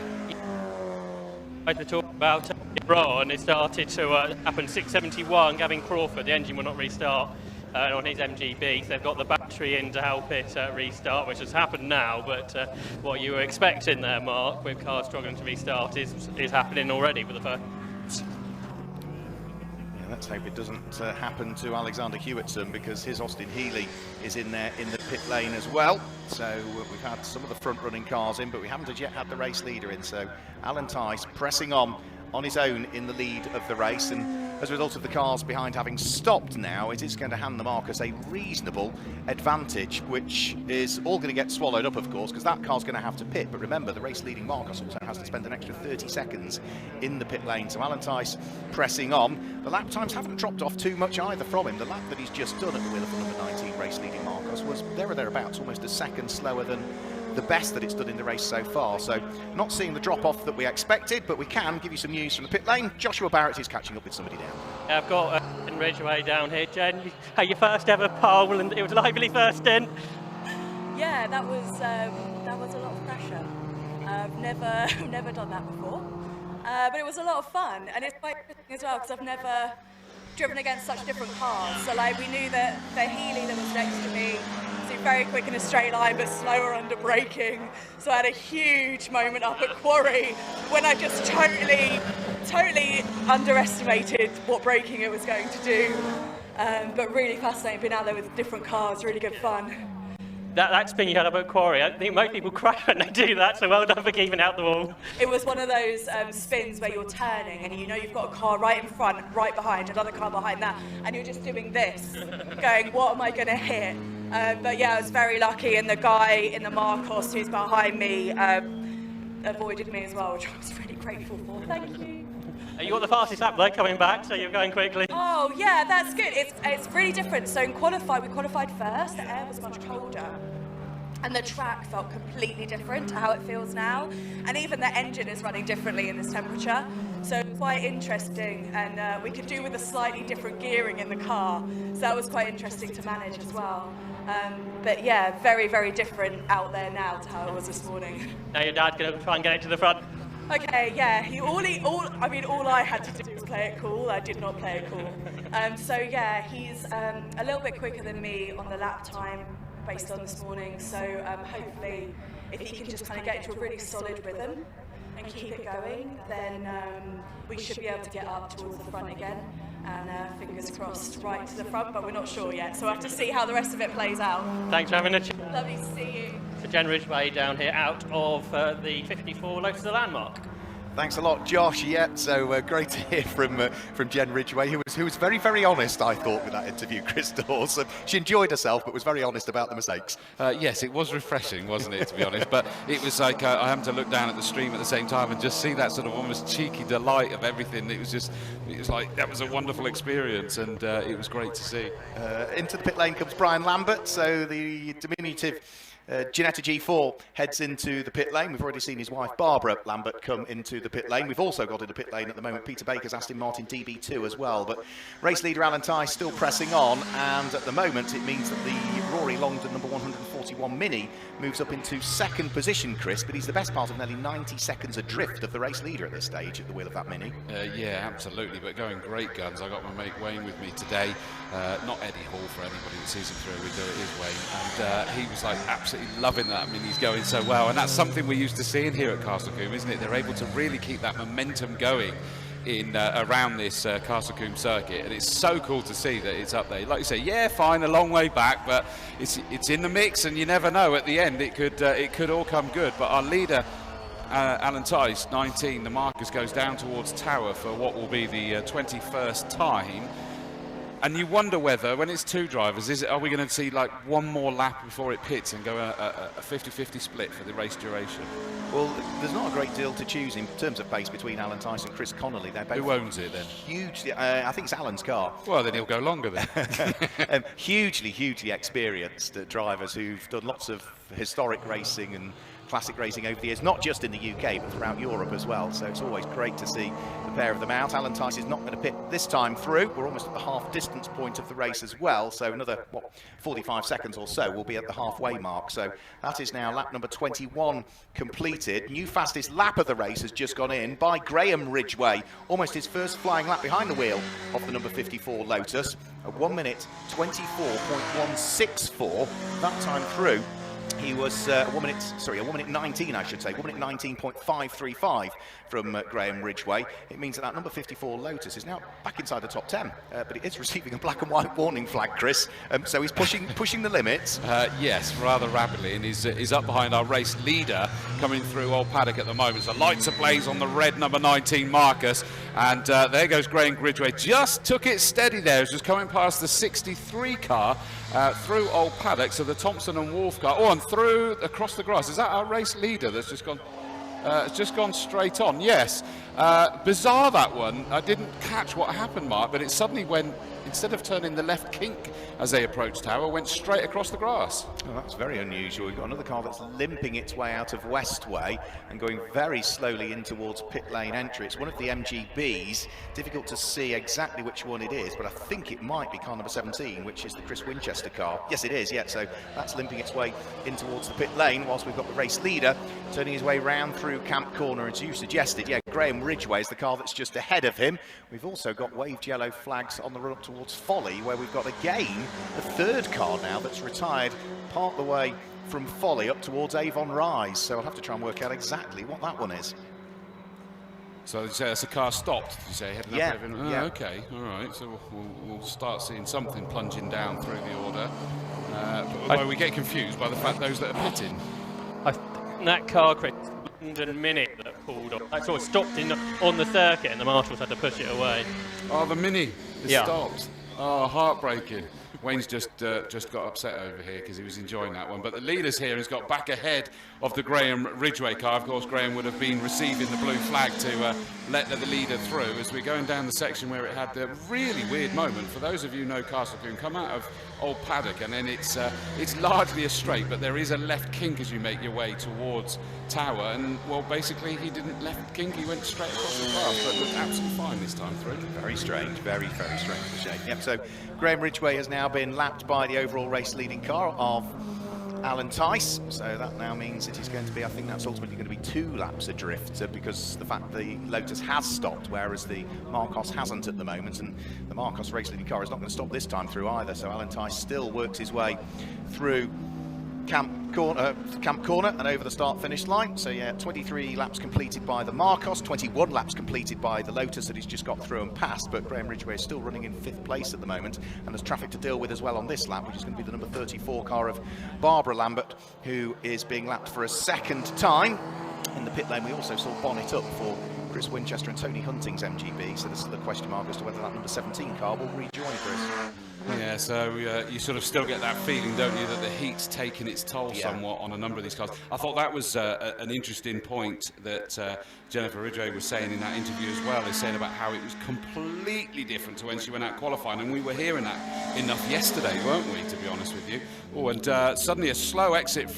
Speaker 3: I had to talk about and it started to happen 671. Gavin Crawford, the engine will not restart on his MGB. So they've got the battery in to help it restart, which has happened now. But what you were expecting there, Mark, with cars struggling to restart is happening already with the first.
Speaker 1: Let's hope it doesn't happen to Alexander Hewitson, because his Austin Healey is in there in the pit lane as well. So we've had some of the front running cars in, but we haven't as yet had the race leader in. So Alan Tice pressing on his own in the lead of the race, and as a result of the cars behind having stopped now, it is going to hand the Marcus a reasonable advantage, which is all going to get swallowed up, of course, because that car's going to have to pit. But remember, the race leading Marcus also has to spend an extra 30 seconds in the pit lane. So Alan Tice pressing on. The lap times haven't dropped off too much either from him. The lap that he's just done at the wheel of the number 19 race leading Marcus was there or thereabouts, almost a second slower than the best that it's done in the race so far. So not seeing the drop off that we expected, but we can give you some news from the pit lane. Joshua Barrett is catching up with somebody down.
Speaker 3: Yeah, I've got Ridgway down here. Jen, you had your first ever pole, and it was a lively first stint.
Speaker 4: Yeah, that was a lot of pressure. I've never done that before, but it was a lot of fun, and it's quite interesting as well because I've never driven against such different cars. So like we knew that the Healey that was next to me was very quick in a straight line, but slower under braking. So I had a huge moment up at Quarry when I just totally underestimated what braking it was going to do. But really fascinating being out there with different cars, really good fun.
Speaker 3: That spin you had up at Quarry, I think most people crash when they do that, so well done for keeping out the wall.
Speaker 4: It was one of those spins where you're turning and you know you've got a car right in front, right behind, another car behind that, and you're just doing this, going, what am I going to hit? But yeah, I was very lucky, and the guy in the Marcos who's behind me avoided me as well, which I was really grateful for. Thank you.
Speaker 3: You got the fastest lap though coming back, so you're going quickly.
Speaker 4: Oh yeah, that's good. It's really different. So in we qualified first, the air was much colder. And the track felt completely different to how it feels now. And even the engine is running differently in this temperature. So it was quite interesting, and we could do with a slightly different gearing in the car, so that was quite interesting to manage as well. But yeah, very, very different out there now to how it was this morning.
Speaker 3: Now your dad's going to try and get it to the front.
Speaker 4: Okay, yeah, all I had to do was play it cool. I did not play it cool. So yeah, he's a little bit quicker than me on the lap time based on this morning. So hopefully, if he can just kind of get into a really solid rhythm and keep it going, then we should be able to get up towards the front again. And fingers crossed, right to the front, but we're not sure yet. So we'll have to see how the rest of it plays out.
Speaker 3: Thanks for having a chat.
Speaker 4: Lovely to see you.
Speaker 3: So Jen Ridgway down here out of the 54 Lotus the Landmark.
Speaker 1: Thanks a lot, Josh. Yeah, so great to hear from Jen Ridgway, who was very, very honest, I thought, with that interview, Chris Dawes. She enjoyed herself, but was very honest about the mistakes.
Speaker 2: Yes, it was refreshing, wasn't it, to be honest? But it was like I happened to look down at the stream at the same time and just see that sort of almost cheeky delight of everything. It was like, that was a wonderful experience, and it was great to see.
Speaker 1: Into the pit lane comes Brian Lambert, so the diminutive Ginetta G4 heads into the pit lane. We've already seen his wife Barbara Lambert come into the pit lane. We've also got in the pit lane at the moment Peter Baker's Aston Martin DB2 as well. But race leader Alan Tice still pressing on, and at the moment it means that the Rory Longdon number 141 Mini moves up into second position, Chris, but he's the best part of nearly 90 seconds adrift of the race leader at this stage at the wheel of that Mini.
Speaker 2: Yeah, absolutely, but going great guns. I got my mate Wayne with me today, not Eddie Hall for anybody that sees it through, it is Wayne, and he was like absolutely loving that. Mini's going so well, and that's something we're used to seeing here at Castle Combe, isn't it? They're able to really keep that momentum going in around this Castle Combe circuit, and it's so cool to see that it's up there. Like you say, yeah, fine, a long way back, but it's in the mix, and you never know. At the end, it could all come good. But our leader, Alan Tice, 19, the Marcus goes down towards Tower for what will be the 21st time. And you wonder whether, when it's two drivers, are we going to see like one more lap before it pits and go a 50-50 split for the race duration?
Speaker 1: Well, there's not a great deal to choose in terms of pace between Alan Tice and Chris Connolly. They're both
Speaker 2: Who owns it then?
Speaker 1: Hugely, I think it's Alan's car.
Speaker 2: Well, then he'll go longer then.
Speaker 1: Hugely experienced drivers who've done lots of historic racing and classic racing over the years, not just in the UK but throughout Europe as well, so it's always great to see the pair of them out. Alan Tice is not going to pit this time through. We're almost at the half distance point of the race as well, so another 45 seconds or so we'll be at the halfway mark. So that is now lap number 21 completed. New fastest lap of the race has just gone in by Graham Ridgway, almost his first flying lap behind the wheel of the number 54 Lotus, at 1 minute 24.164 that time through. He was a 1 minute 19, I should say, 1 minute 19.535 from Graham Ridgway. It means that number 54 Lotus is now back inside the top 10, but it is receiving a black and white warning flag, Chris. So he's pushing the limits.
Speaker 2: Yes, rather rapidly, and he's up behind our race leader coming through Old Paddock at the moment. So lights ablaze on the red number 19 Marcus, and there goes Graham Ridgway. Just took it steady there. It's just coming past the 63 car. Through Old Paddock, so the Thompson and Wolf car, and through across the grass. Is that our race leader that's just gone? It's just gone straight on. Yes, bizarre that one. I didn't catch what happened, Mark, but it suddenly went, instead of turning the left kink as they approached Tower, went straight across the grass.
Speaker 1: Oh, that's very unusual. We've got another car that's limping its way out of Westway and going very slowly in towards pit lane entry. It's one of the MGBs. Difficult to see exactly which one it is, but I think it might be car number 17, which is the Chris Winchester car. Yes, it is, yeah. So that's limping its way in towards the pit lane, whilst we've got the race leader turning his way round through Camp Corner, as you suggested. Yeah, Graham Ridgway is the car that's just ahead of him. We've also got waved yellow flags on the run up towards Folly, where we've got again the third car now that's retired part the way from Folly up towards Avon Rise. So I'll have to try and work out exactly what that one is.
Speaker 2: So it's a car stopped, did you say? Heading
Speaker 1: Yeah,
Speaker 2: up Avon?
Speaker 1: yeah.
Speaker 2: Okay, all right. So we'll start seeing something plunging down through the order. Although we get confused by the fact those that are pitting.
Speaker 3: That car, Chris, London Mini that pulled off. That sort of stopped on the circuit, and the marshals had to push it away.
Speaker 2: Oh, the Mini is stopped. Oh, heartbreaking. Wayne's just got upset over here because he was enjoying that one. But the leaders here has got back ahead of the Graham Ridgway car. Of course, Graham would have been receiving the blue flag to let the leader through as we're going down the section where it had the really weird moment. For those of you who know Castle Combe, come out of Old Paddock and then it's largely a straight, but there is a left kink as you make your way towards Tower. And, well, basically he didn't left kink, he went straight across the path, but looked absolutely fine this time through.
Speaker 1: Very strange, very strange shape. Yep, so Graham Ridgway has now been lapped by the overall race leading car of Alan Tice, so that now means it is going to be, I think that's ultimately going to be 2 laps adrift because the fact the Lotus has stopped, whereas the Marcos hasn't at the moment, and the Marcos race leading car is not going to stop this time through either, so Alan Tice still works his way through Camp Corner and over the start-finish line. So yeah, 23 laps completed by the Marcos, 21 laps completed by the Lotus that he's just got through and passed, but Graham Ridgway is still running in 5th place at the moment, and there's traffic to deal with as well on this lap, which is going to be the number 34 car of Barbara Lambert, who is being lapped for a 2nd time. In the pit lane, we also saw bonnet up for Chris Winchester and Tony Hunting's MGB, so there's still a question mark as to whether that number 17 car will rejoin Chris.
Speaker 2: Yeah, so you sort of still get that feeling, don't you, that the heat's taken its toll somewhat on a number of these cars. I thought that was an interesting point that Jennifer Ridgway was saying in that interview as well, is saying about how it was completely different to when she went out qualifying, and we were hearing that enough yesterday, weren't we, to be honest with you? Oh, and suddenly a slower exit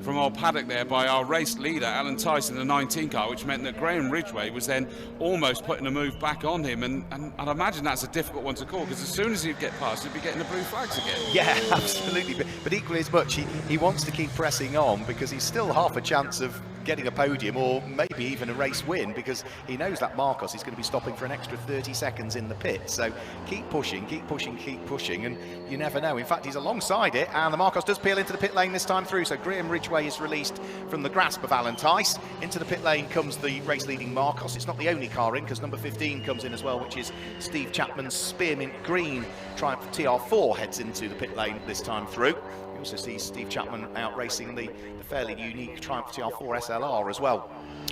Speaker 2: from Old Paddock there by our race leader, Alan Tice, in the 19 car, which meant that Graham Ridgway was then almost putting a move back on him, and I'd imagine that's a difficult one to call, because as soon as he'd get past, he'd be getting the blue flags again.
Speaker 1: Yeah, absolutely, but equally as much, he wants to keep pressing on, because he's still half a chance of getting a podium or maybe even a race win, because he knows that Marcos is going to be stopping for an extra 30 seconds in the pit. So keep pushing, and you never know. In fact, he's alongside it, and the Marcos does peel into the pit lane this time through, so Graham Ridgway is released from the grasp of Alan Tice. Into the pit lane comes the race leading Marcos. It's not the only car in, because number 15 comes in as well, which is Steve Chapman's Spearmint Green Triumph TR4 heads into the pit lane this time through. You also see Steve Chapman out racing the fairly unique Triumph TR4 SLR as well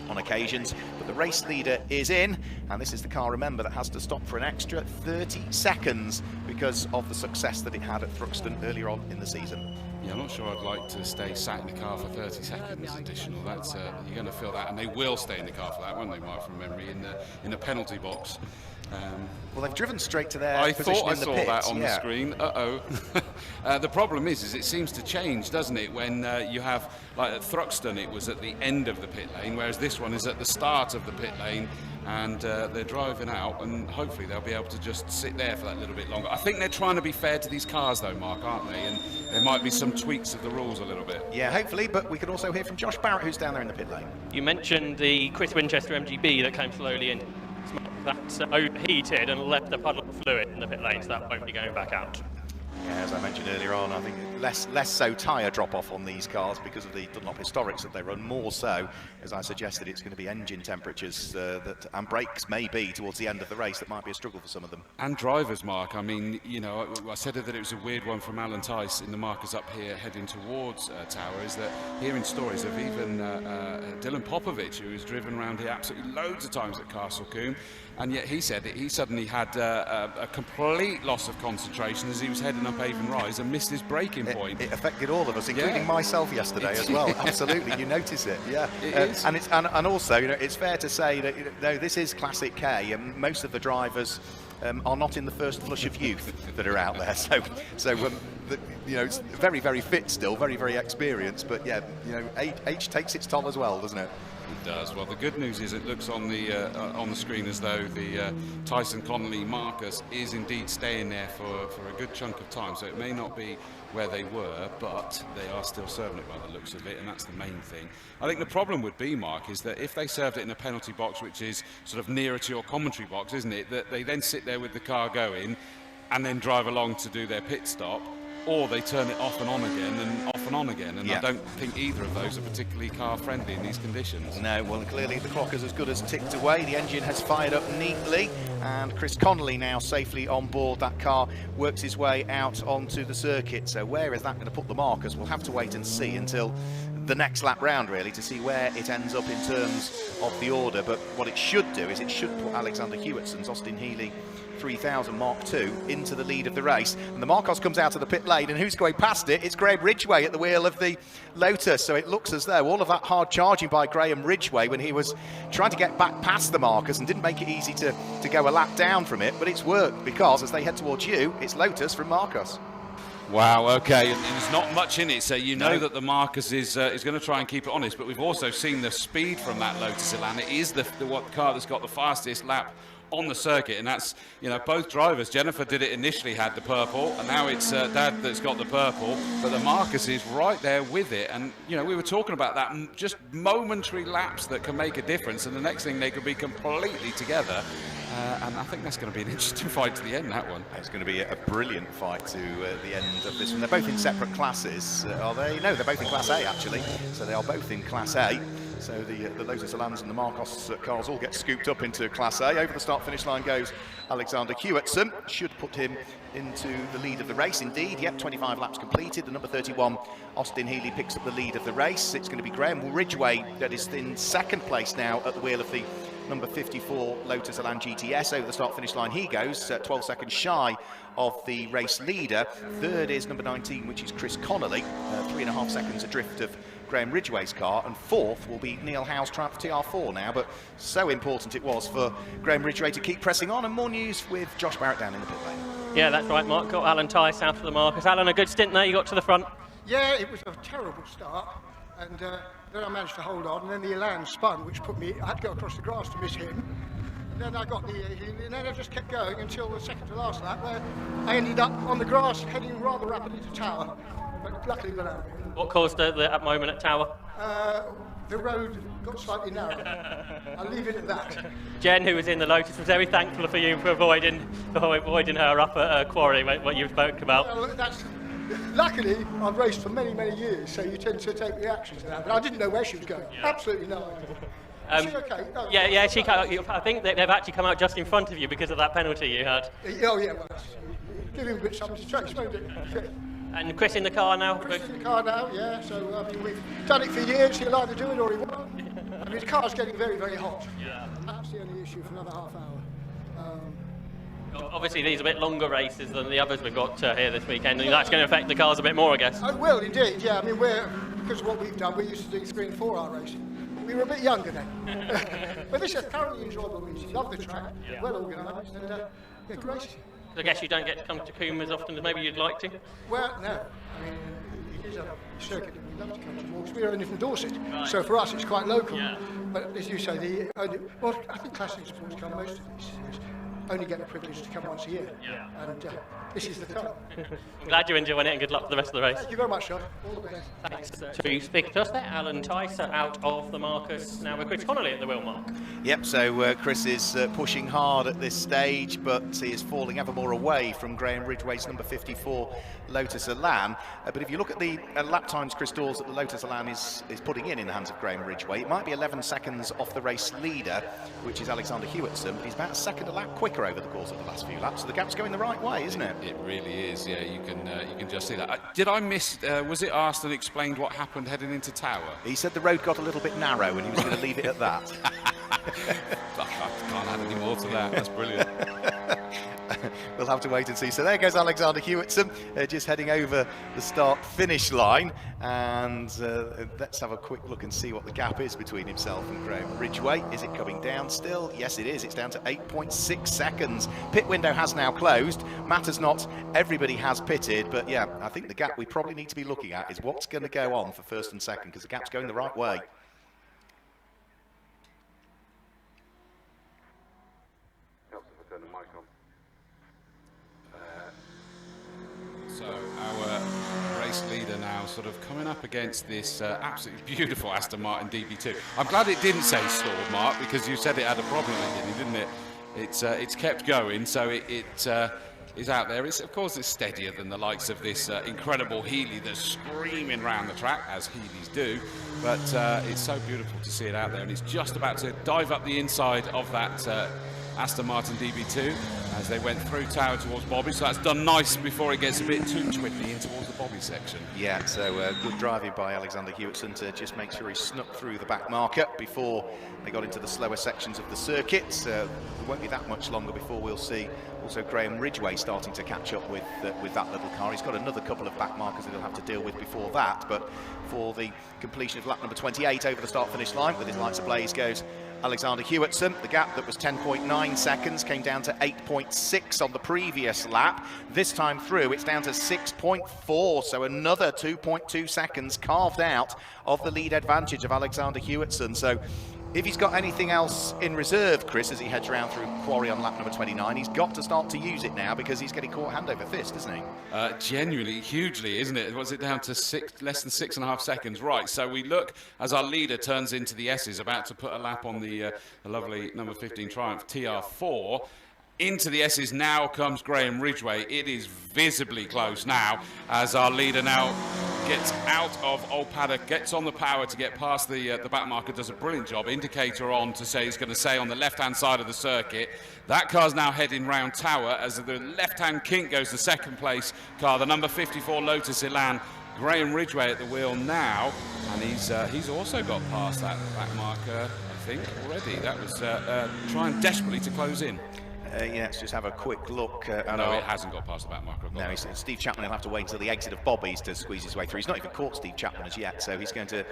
Speaker 1: on occasions, but the race leader is in, and this is the car, remember, that has to stop for an extra 30 seconds because of the success that it had at Thruxton earlier on in the season.
Speaker 2: Yeah, I'm not sure I'd like to stay sat in the car for 30 seconds additional. That's you're going to feel that, and they will stay in the car for that, won't they, Mark, from memory, in the penalty box.
Speaker 1: Well, they've driven straight to their
Speaker 2: I
Speaker 1: position
Speaker 2: thought I
Speaker 1: in the
Speaker 2: saw
Speaker 1: pit.
Speaker 2: that on the screen. The problem is it seems to change, doesn't it, when you have, like at Thruxton, it was at the end of the pit lane, whereas this one is at the start of the pit lane, and they're driving out, and hopefully they'll be able to just sit there for that little bit longer. I think they're trying to be fair to these cars, though, Mark, aren't they? And there might be some tweaks of the rules a little bit. Yeah,
Speaker 1: hopefully, but we can also hear from Josh Barrett, who's down there in the pit lane.
Speaker 3: You mentioned the Chris Winchester MGB that came slowly in. That's overheated and left a puddle of fluid in the pit lane, so that won't be going back out.
Speaker 1: Yeah, as I mentioned earlier on, I think less so tyre drop-off on these cars because of the Dunlop Historics that they run, more so, as I suggested, it's going to be engine temperatures and brakes maybe towards the end of the race that might be a struggle for some of them.
Speaker 2: And drivers, Mark. I mean, you know, I said that it was a weird one from Alan Tice in the markers up here heading towards Tower, is that hearing stories of even Dylan Popovich, who has driven around here absolutely loads of times at Castle Combe, and yet he said that he suddenly had a complete loss of concentration as he was heading up Avon Rise and missed his braking point.
Speaker 1: It affected all of us, including myself yesterday as well. Absolutely, you notice it. Yeah,
Speaker 2: it is.
Speaker 1: And also, you know, it's fair to say that, you know, this is Classic K, and most of the drivers are not in the first flush of youth that are out there. So you know, it's very, very fit still, very, very experienced. But yeah, you know, age takes its toll as well, doesn't it?
Speaker 2: It does. Well, the good news is it looks on the screen as though the Tyson Connolly Marcus is indeed staying there for a good chunk of time. So it may not be where they were, but they are still serving it by the looks of it, and that's the main thing. I think the problem would be, Mark, is that if they served it in a penalty box, which is sort of nearer to your commentary box, isn't it, that they then sit there with the car going and then drive along to do their pit stop, or they turn it off and on again and off and on again, and I don't think either of those are particularly car friendly in these conditions.
Speaker 1: No, well, clearly the clock is as good as ticked away. The engine has fired up neatly, and Chris Connolly now safely on board that car, works his way out onto the circuit. So where is that going to put the Marcus? We'll have to wait and see until the next lap round, really, to see where it ends up in terms of the order. But what it should do is it should put Alexander Hewittson's Austin Healey 3000 Mark II into the lead of the race. And the Marcos comes out of the pit lane, and who's going past it? It's Graham Ridgway at the wheel of the Lotus. So it looks as though all of that hard charging by Graham Ridgway when he was trying to get back past the Marcos and didn't make it easy to go a lap down from it, but it's worked, because as they head towards you, it's Lotus from Marcos.
Speaker 2: Wow, okay, and there's not much in it, so you know that the Marcus is going to try and keep it honest, but we've also seen the speed from that Lotus Elan. It is the car that's got the fastest lap on the circuit, and that's, you know, both drivers. Jennifer did it initially, had the purple, and now it's Dad that's got the purple, but the Marcus is right there with it. And, you know, we were talking about that, just momentary laps that can make a difference, and the next thing they could be completely together. And I think that's going to be an interesting fight to the end, that one.
Speaker 1: It's going to be a brilliant fight to the end of this one. They're both in separate classes, are they? No, they're both in Class A, actually. So they are both in Class A. So the Lotus Elans and the Marcos cars all get scooped up into Class A. Over the start-finish line goes Alexander Hewitson. Should put him into the lead of the race, indeed. Yep, 25 laps completed. The number 31, Austin Healy, picks up the lead of the race. It's going to be Graham Ridgway that is in second place now at the wheel of the number 54 Lotus Elan GTS. Over the start-finish line he goes, 12 seconds shy of the race leader. Third is number 19, which is Chris Connolly, 3.5 seconds adrift of Graham Ridgway's car, and fourth will be Neil Howe's Triumph TR4 now. But so important it was for Graham Ridgway to keep pressing on. And more news with Josh Barrett down in the pit lane.
Speaker 3: Yeah, that's right, Mark. Got Alan Tice out of the Marcus. Alan, a good stint there. You got to the front.
Speaker 5: Yeah, it was a terrible start, and then I managed to hold on, and then the Elan spun, which put me, I had to go across the grass to miss him. And then I got the Healy, and then I just kept going until the second to last lap, where I ended up on the grass heading rather rapidly to Tower, but luckily got out of it.
Speaker 3: What caused that moment at Tower?
Speaker 5: The road got slightly narrow. I'll leave it at that.
Speaker 3: Jen, who was in the Lotus, was very thankful for you for avoiding her up at Quarry, what you spoke about.
Speaker 5: Well, luckily, I've raced for many, many years, so you tend to take reaction to that. But I didn't know where she was going. Yeah. Absolutely no idea. Is she okay? No,
Speaker 3: yeah, she came out, I think they've actually come out just in front of you because of that penalty you had.
Speaker 5: Oh, yeah, well, give him a bit something to chase, won't it?
Speaker 3: And Chris in the car now?
Speaker 5: Chris in the car now, yeah. So, I mean, we've done it for years. He'll either do it or he won't. I mean, his car's getting very, very hot. Yeah. That's the only issue for another half hour.
Speaker 3: Obviously, these are a bit longer races than the others we've got here this weekend, and that's going to affect the cars a bit more, I guess.
Speaker 5: Oh, it will, indeed, yeah. I mean, because of what we've done, we're used to doing 3 and 4 hour racing. We were a bit younger then. But this is a thoroughly enjoyable race. Love the track, well organised, and yeah, great.
Speaker 3: I guess you don't get to come to Combe as often as maybe you'd like to?
Speaker 5: Well, no. I mean, it is a circuit that we love to come to more, because we're only from Dorset. Right. So for us, it's quite local. Yeah. But as you say, I think classic sports car, most of these only get the privilege to come once a year. Yeah. And this is the time.
Speaker 3: I'm glad you're enjoying it, and good luck for the rest of the race.
Speaker 5: Thank you very much, Sean. All the best.
Speaker 3: Thanks to speaking to us there. Alan Tice out of the Marcus, now with Chris Connolly at the wheel, Mark.
Speaker 1: Yep, so Chris is pushing hard at this stage, but he is falling ever more away from Graham Ridgway's number 54 Lotus Elan. But if you look at the lap times Chris Dawes that the Lotus Elan is putting in the hands of Graham Ridgway, it might be 11 seconds off the race leader, which is Alexander Hewitson, but he's about a second a lap quicker over the course of the last few laps, so the gap's going the right way, isn't it?
Speaker 2: It really is, yeah, you can just see that. Did I miss, was it asked and explained what happened heading into Tower?
Speaker 1: He said the road got a little bit narrow and he was going to leave it at that.
Speaker 2: I can't add any more to that, that's brilliant.
Speaker 1: We'll have to wait and see. So there goes Alexander Hewitson, just heading over the start-finish line, and let's have a quick look and see what the gap is between himself and Graham Ridgway. Is it coming down still? Yes, it is. It's down to 8.6 seconds. Pit window has now closed. Matters not, everybody has pitted, but yeah, I think the gap we probably need to be looking at is what's going to go on for first and second, because the gap's going the right way.
Speaker 2: So our race leader now sort of coming up against this absolutely beautiful Aston Martin DB2. I'm glad it didn't say stalled, Mark, because you said it had a problem, didn't it? It's kept going, so it is out there. Of course, it's steadier than the likes of this incredible Healy that's screaming around the track, as Healys do. But it's so beautiful to see it out there, and it's just about to dive up the inside of that Aston Martin DB2 as they went through Tower towards Bobby. So that's done nice before it gets a bit too twiddly in towards the Bobby section.
Speaker 1: Yeah, so good driving by Alexander Hewitson to just make sure he snuck through the back marker before they got into the slower sections of the circuit. It won't be that much longer before we'll see also Graham Ridgway starting to catch up with that little car. He's got another couple of back markers that he'll have to deal with before that, but for the completion of lap number 28 over the start-finish line with his lights ablaze goes Alexander Hewitson. The gap that was 10.9 seconds came down to 8.6 on the previous lap. This time through, it's down to 6.4, so another 2.2 seconds carved out of the lead advantage of Alexander Hewitson. So if he's got anything else in reserve, Chris, as he heads around through Quarry on lap number 29, he's got to start to use it now because he's getting caught hand over fist, isn't he?
Speaker 2: Genuinely, hugely, isn't it? Was it down to less than 6.5 seconds? Right, so we look as our leader turns into the S's, about to put a lap on the lovely number 15 Triumph TR4. Into the S's now comes Graham Ridgway. It is visibly close now as our leader now gets out of Old Paddock, gets on the power to get past the back marker, does a brilliant job. Indicator on to say he's going to stay on the left-hand side of the circuit. That car's now heading round Tower as the left-hand kink goes the second place car, the number 54 Lotus Elan. Graham Ridgway at the wheel now, and he's also got past that back marker, I think, already. That was trying desperately to close in.
Speaker 1: Yeah, let's just have a quick look.
Speaker 2: No, it hasn't got past the back marker.
Speaker 1: No, Steve Chapman will have to wait until the exit of Bobby's to squeeze his way through. He's not even caught Steve Chapman as yet, so he's going to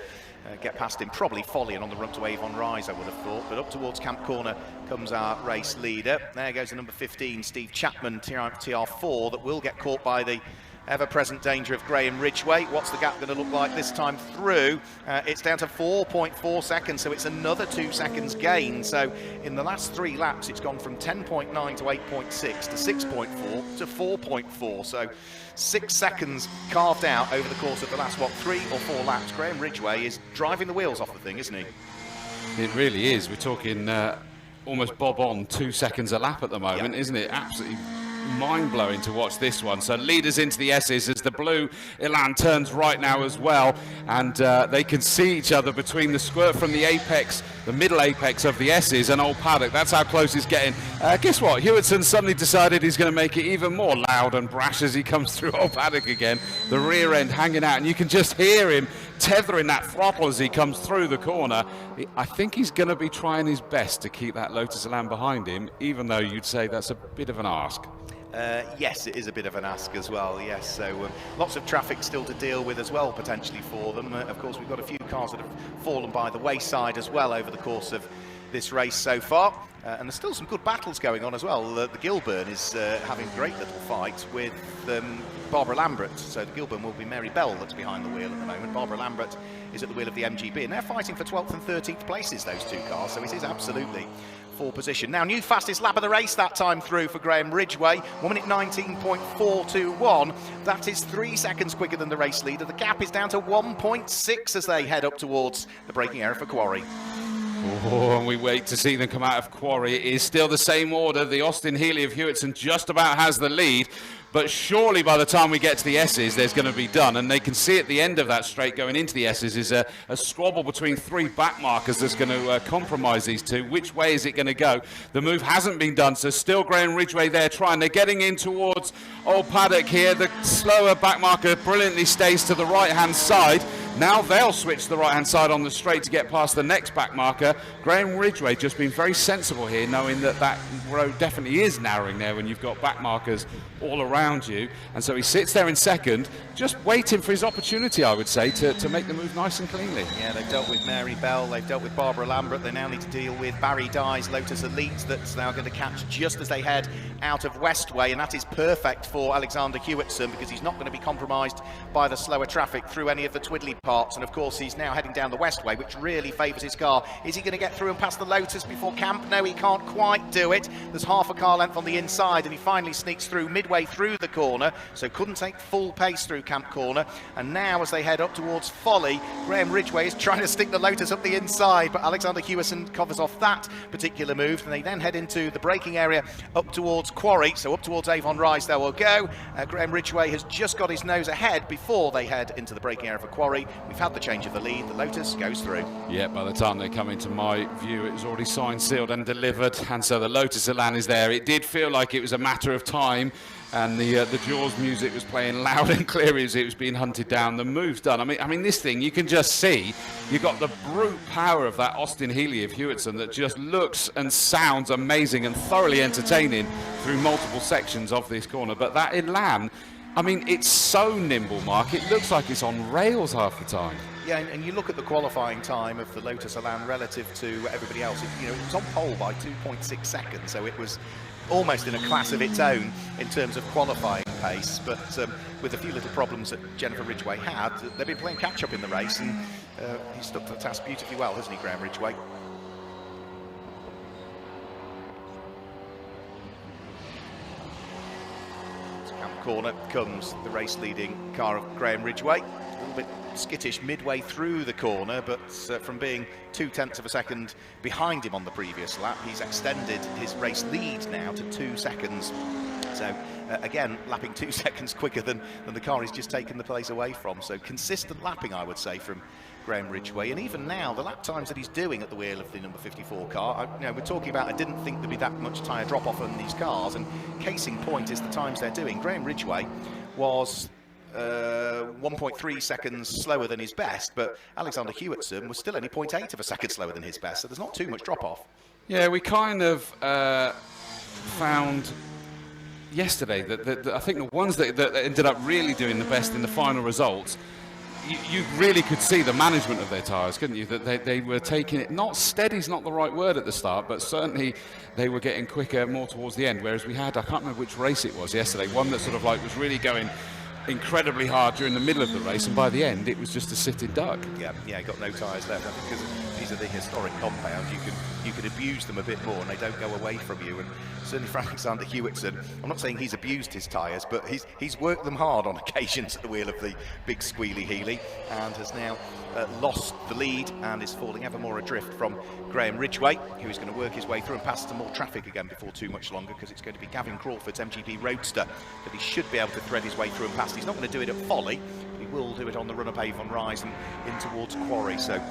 Speaker 1: get past him, probably following on the run to Avon Rise, I would have thought. But up towards Camp Corner comes our race leader. There goes the number 15, Steve Chapman, TR4, that will get caught by the ever-present danger of Graham Ridgway. What's the gap going to look like this time through? It's down to 4.4 seconds, so it's another 2 seconds gain. So in the last 3 laps, it's gone from 10.9 to 8.6 to 6.4 to 4.4. So 6 seconds carved out over the course of the last, 3 or 4 laps. Graham Ridgway is driving the wheels off the thing, isn't he?
Speaker 2: It really is. We're talking almost bob on 2 seconds a lap at the moment, isn't it? Absolutely mind-blowing to watch this one. So leaders into the S's as the blue Elan turns right now as well, and they can see each other between the squirt from the apex, the middle apex of the S's and Old Paddock. That's how close he's getting. Guess what? Hewitson suddenly decided he's going to make it even more loud and brash as he comes through Old Paddock again. The rear end hanging out, and you can just hear him tethering that throttle as he comes through the corner. I think he's going to be trying his best to keep that Lotus Elan behind him, even though you'd say that's a bit of an ask.
Speaker 1: Yes, it is a bit of an ask as well, yes. So lots of traffic still to deal with as well, potentially, for them. Of course, we've got a few cars that have fallen by the wayside as well over the course of this race so far. And there's still some good battles going on as well. The Gilburn is having a great little fight with Barbara Lambert. So the Gilburn will be Mary Bell that's behind the wheel at the moment. Barbara Lambert is at the wheel of the MGB, and they're fighting for 12th and 13th places, those two cars. So it is absolutely for position. Now, new fastest lap of the race that time through for Graham Ridgway, 1 minute 19.421. That is 3 seconds quicker than the race leader. The gap is down to 1.6 as they head up towards the braking area for Quarry.
Speaker 2: Oh, and we wait to see them come out of Quarry. It is still the same order. The Austin Healey of Hewitson just about has the lead, but surely by the time we get to the S's, there's going to be done. And they can see at the end of that straight going into the S's is a squabble between 3 back markers that's going to compromise these two. Which way is it going to go? The move hasn't been done, so still Graham Ridgway there trying. They're getting in towards Old Paddock here. The slower back marker brilliantly stays to the right-hand side. Now they'll switch to the right-hand side on the straight to get past the next back marker. Graham Ridgway just being very sensible here, knowing that that road definitely is narrowing there when you've got back markers all around you. And so he sits there in second, just waiting for his opportunity, I would say, to make the move nice and cleanly. Yeah,
Speaker 1: they've dealt with Mary Bell, they've dealt with Barbara Lambert. They now need to deal with Barry Dye's Lotus Elite that's now going to catch just as they head out of Westway, and that is perfect for Alexander Hewitson because he's not going to be compromised by the slower traffic through any of the twiddly parts. And of course he's now heading down the Westway, which really favours his car. Is he going to get through and past the Lotus before Camp? No, he can't quite do it. There's half a car length on the inside, and he finally sneaks through midway through the corner, so couldn't take full pace through Camp Corner. And now as they head up towards Folly, Graham Ridgway is trying to stick the Lotus up the inside, but Alexander Hewitson covers off that particular move, and they then head into the braking area up towards Quarry, so up towards Avon Rise they will go. Graham Ridgway has just got his nose ahead before they head into the braking area for Quarry. We've had the change of the lead. The Lotus goes through.
Speaker 2: Yeah, by the time they come into my view, it was already signed, sealed and delivered, and so the Lotus Lotus Elan is there. It did feel like it was a matter of time, and the Jaws music was playing loud and clear as it was being hunted down. The move's done. I mean, this thing, you can just see, you've got the brute power of that Austin Healey of Hewitson that just looks and sounds amazing and thoroughly entertaining through multiple sections of this corner. But that Elan, I mean, it's so nimble, Mark. It looks like it's on rails half the time.
Speaker 1: Yeah, and you look at the qualifying time of the Lotus Elan relative to everybody else. It was on pole by 2.6 seconds, so it was almost in a class of its own in terms of qualifying pace. But with a few little problems that Jennifer Ridgway had, they've been playing catch-up in the race, and he stuck to the task beautifully well, hasn't he, Graham Ridgway? Corner comes the race leading car of Graham Ridgway. A little bit skittish midway through the corner, but from being 0.2 of a second behind him on the previous lap, he's extended his race lead now to 2 seconds. So again, lapping 2 seconds quicker than the car he's just taken the place away from. So consistent lapping, I would say, from Graham Ridgway. And even now, the lap times that he's doing at the wheel of the number 54 car, we're talking about, I didn't think there'd be that much tyre drop off on these cars, and case in point is the times they're doing. Graham Ridgway was 1.3 seconds slower than his best, but Alexander Hewitson was still only 0.8 of a second slower than his best, so there's not too much drop off.
Speaker 2: Yeah, we kind of found yesterday that I think the ones that ended up really doing the best in the final results, you really could see the management of their tyres, couldn't you? That they were taking it, not steady's not the right word at the start, but certainly they were getting quicker more towards the end, whereas we had, I can't remember which race it was yesterday, one that sort of like was really going incredibly hard during the middle of the race, and by the end it was just a sitting duck.
Speaker 1: Yeah, got no tyres left. I think because these are the historic compounds, you can abuse them a bit more and they don't go away from you. And certainly for Alexander Hewitson, I'm not saying he's abused his tyres, but he's worked them hard on occasions at the wheel of the big squealy Healey, and has now lost the lead and is falling ever more adrift from Graham Ridgway, who is going to work his way through and pass some more traffic again before too much longer, because it's going to be Gavin Crawford's MGB Roadster that he should be able to thread his way through and past. He's not going to do it at Folly, but he will do it on the run-up Avon Rise and in towards Quarry. So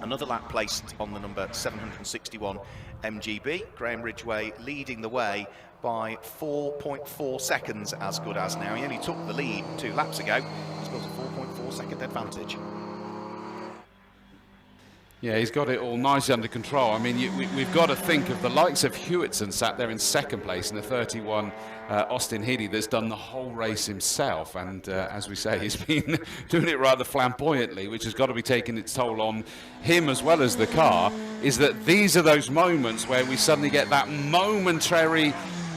Speaker 1: another lap placed on the number 761 MGB. Graham Ridgway leading the way by 4.4 seconds, as good as now. He only took the lead 2 laps ago. He's got a 4.4 second advantage.
Speaker 2: Yeah, he's got it all nicely under control. I mean, we've got to think of the likes of Hewitson sat there in second place in the 31 Austin Healey that's done the whole race himself, and as we say, he's been doing it rather flamboyantly, which has got to be taking its toll on him as well as the car. Is that these are those moments where we suddenly get that momentary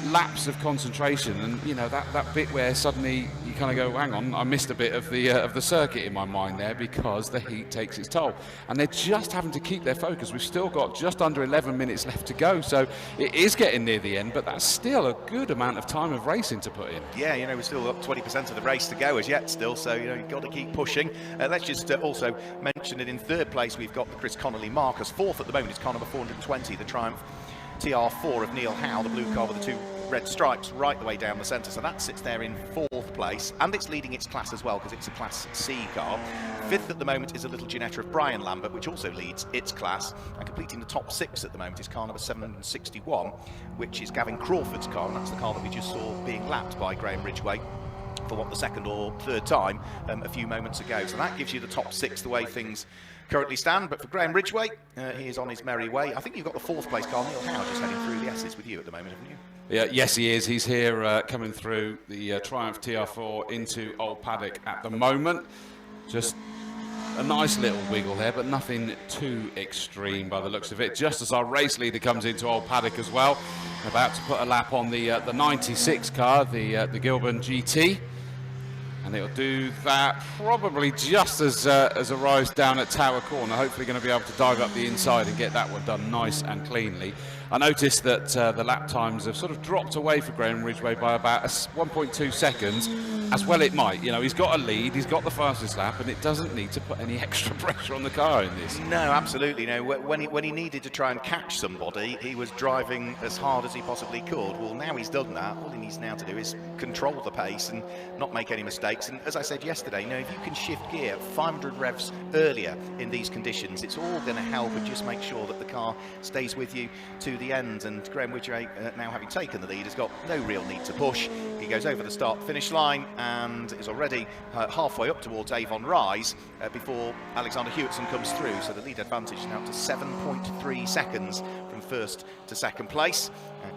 Speaker 2: lapse of concentration, and that bit where suddenly you kind of go, hang on, I missed a bit of the circuit in my mind there, because the heat takes its toll, and they're just having to keep their focus. We've still got just under 11 minutes left to go, so it is getting near the end, but that's still a good amount of time of racing to put in. Yeah,
Speaker 1: we've still got 20% of the race to go as yet still, so you've got to keep pushing. Let's just also mention that in third place we've got the Chris Connolly Marcus. Fourth at the moment is car number 420, the Triumph TR4 of Neil Howe, the blue car with the 2 red stripes right the way down the centre, so that sits there in 4th place, and it's leading its class as well because it's a Class C car. 5th at the moment is a little Ginetta of Brian Lambert, which also leads its class, and completing the top 6 at the moment is car number 761, which is Gavin Crawford's car, and that's the car that we just saw being lapped by Graham Ridgway for the second or third time a few moments ago. So that gives you the top 6 the way things currently stand. But for Graham Ridgway, he is on his merry way. I think you've got the 4th place car, Neil Howe, just heading through the S's with you at the moment, haven't you?
Speaker 2: Yeah, yes, he is. He's here coming through the Triumph TR4 into Old Paddock at the moment. Just a nice little wiggle there, but nothing too extreme by the looks of it. Just as our race leader comes into Old Paddock as well, about to put a lap on the 96 car, the Gilburn GT. And it'll do that probably just as arrives down at Tower Corner. Hopefully going to be able to dive up the inside and get that one done nice and cleanly. I noticed that the lap times have sort of dropped away for Graham Ridgway by about 1.2 seconds, as well it might. He's got a lead, he's got the fastest lap, and it doesn't need to put any extra pressure on the car in this.
Speaker 1: No, absolutely. No, when he needed to try and catch somebody, he was driving as hard as he possibly could. Well, now he's done that. All he needs now to do is control the pace and not make any mistakes. And as I said yesterday, if you can shift gear 500 revs earlier in these conditions, it's all going to help and just make sure that the car stays with you to the end, and Graham Ridgway, now having taken the lead, has got no real need to push. He goes over the start-finish line and is already halfway up towards Avon Rise before Alexander Hewitson comes through, so the lead advantage is now up to 7.3 seconds from first to second place.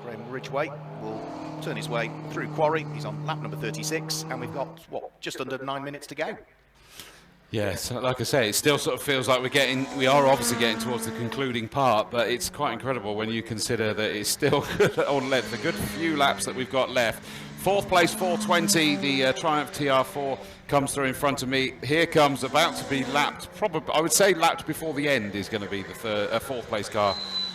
Speaker 1: Graham Ridgway will turn his way through Quarry. He's on lap number 36, and we've got, what, just under 9 minutes to go.
Speaker 2: Yes, like I say, it still sort of feels like we are obviously getting towards the concluding part, but it's quite incredible when you consider that it's still on length, a good few laps that we've got left. Fourth place, 4:20, the Triumph TR4 comes through in front of me. Here comes, about to be lapped, probably, I would say lapped before the end is going to be the fourth place car,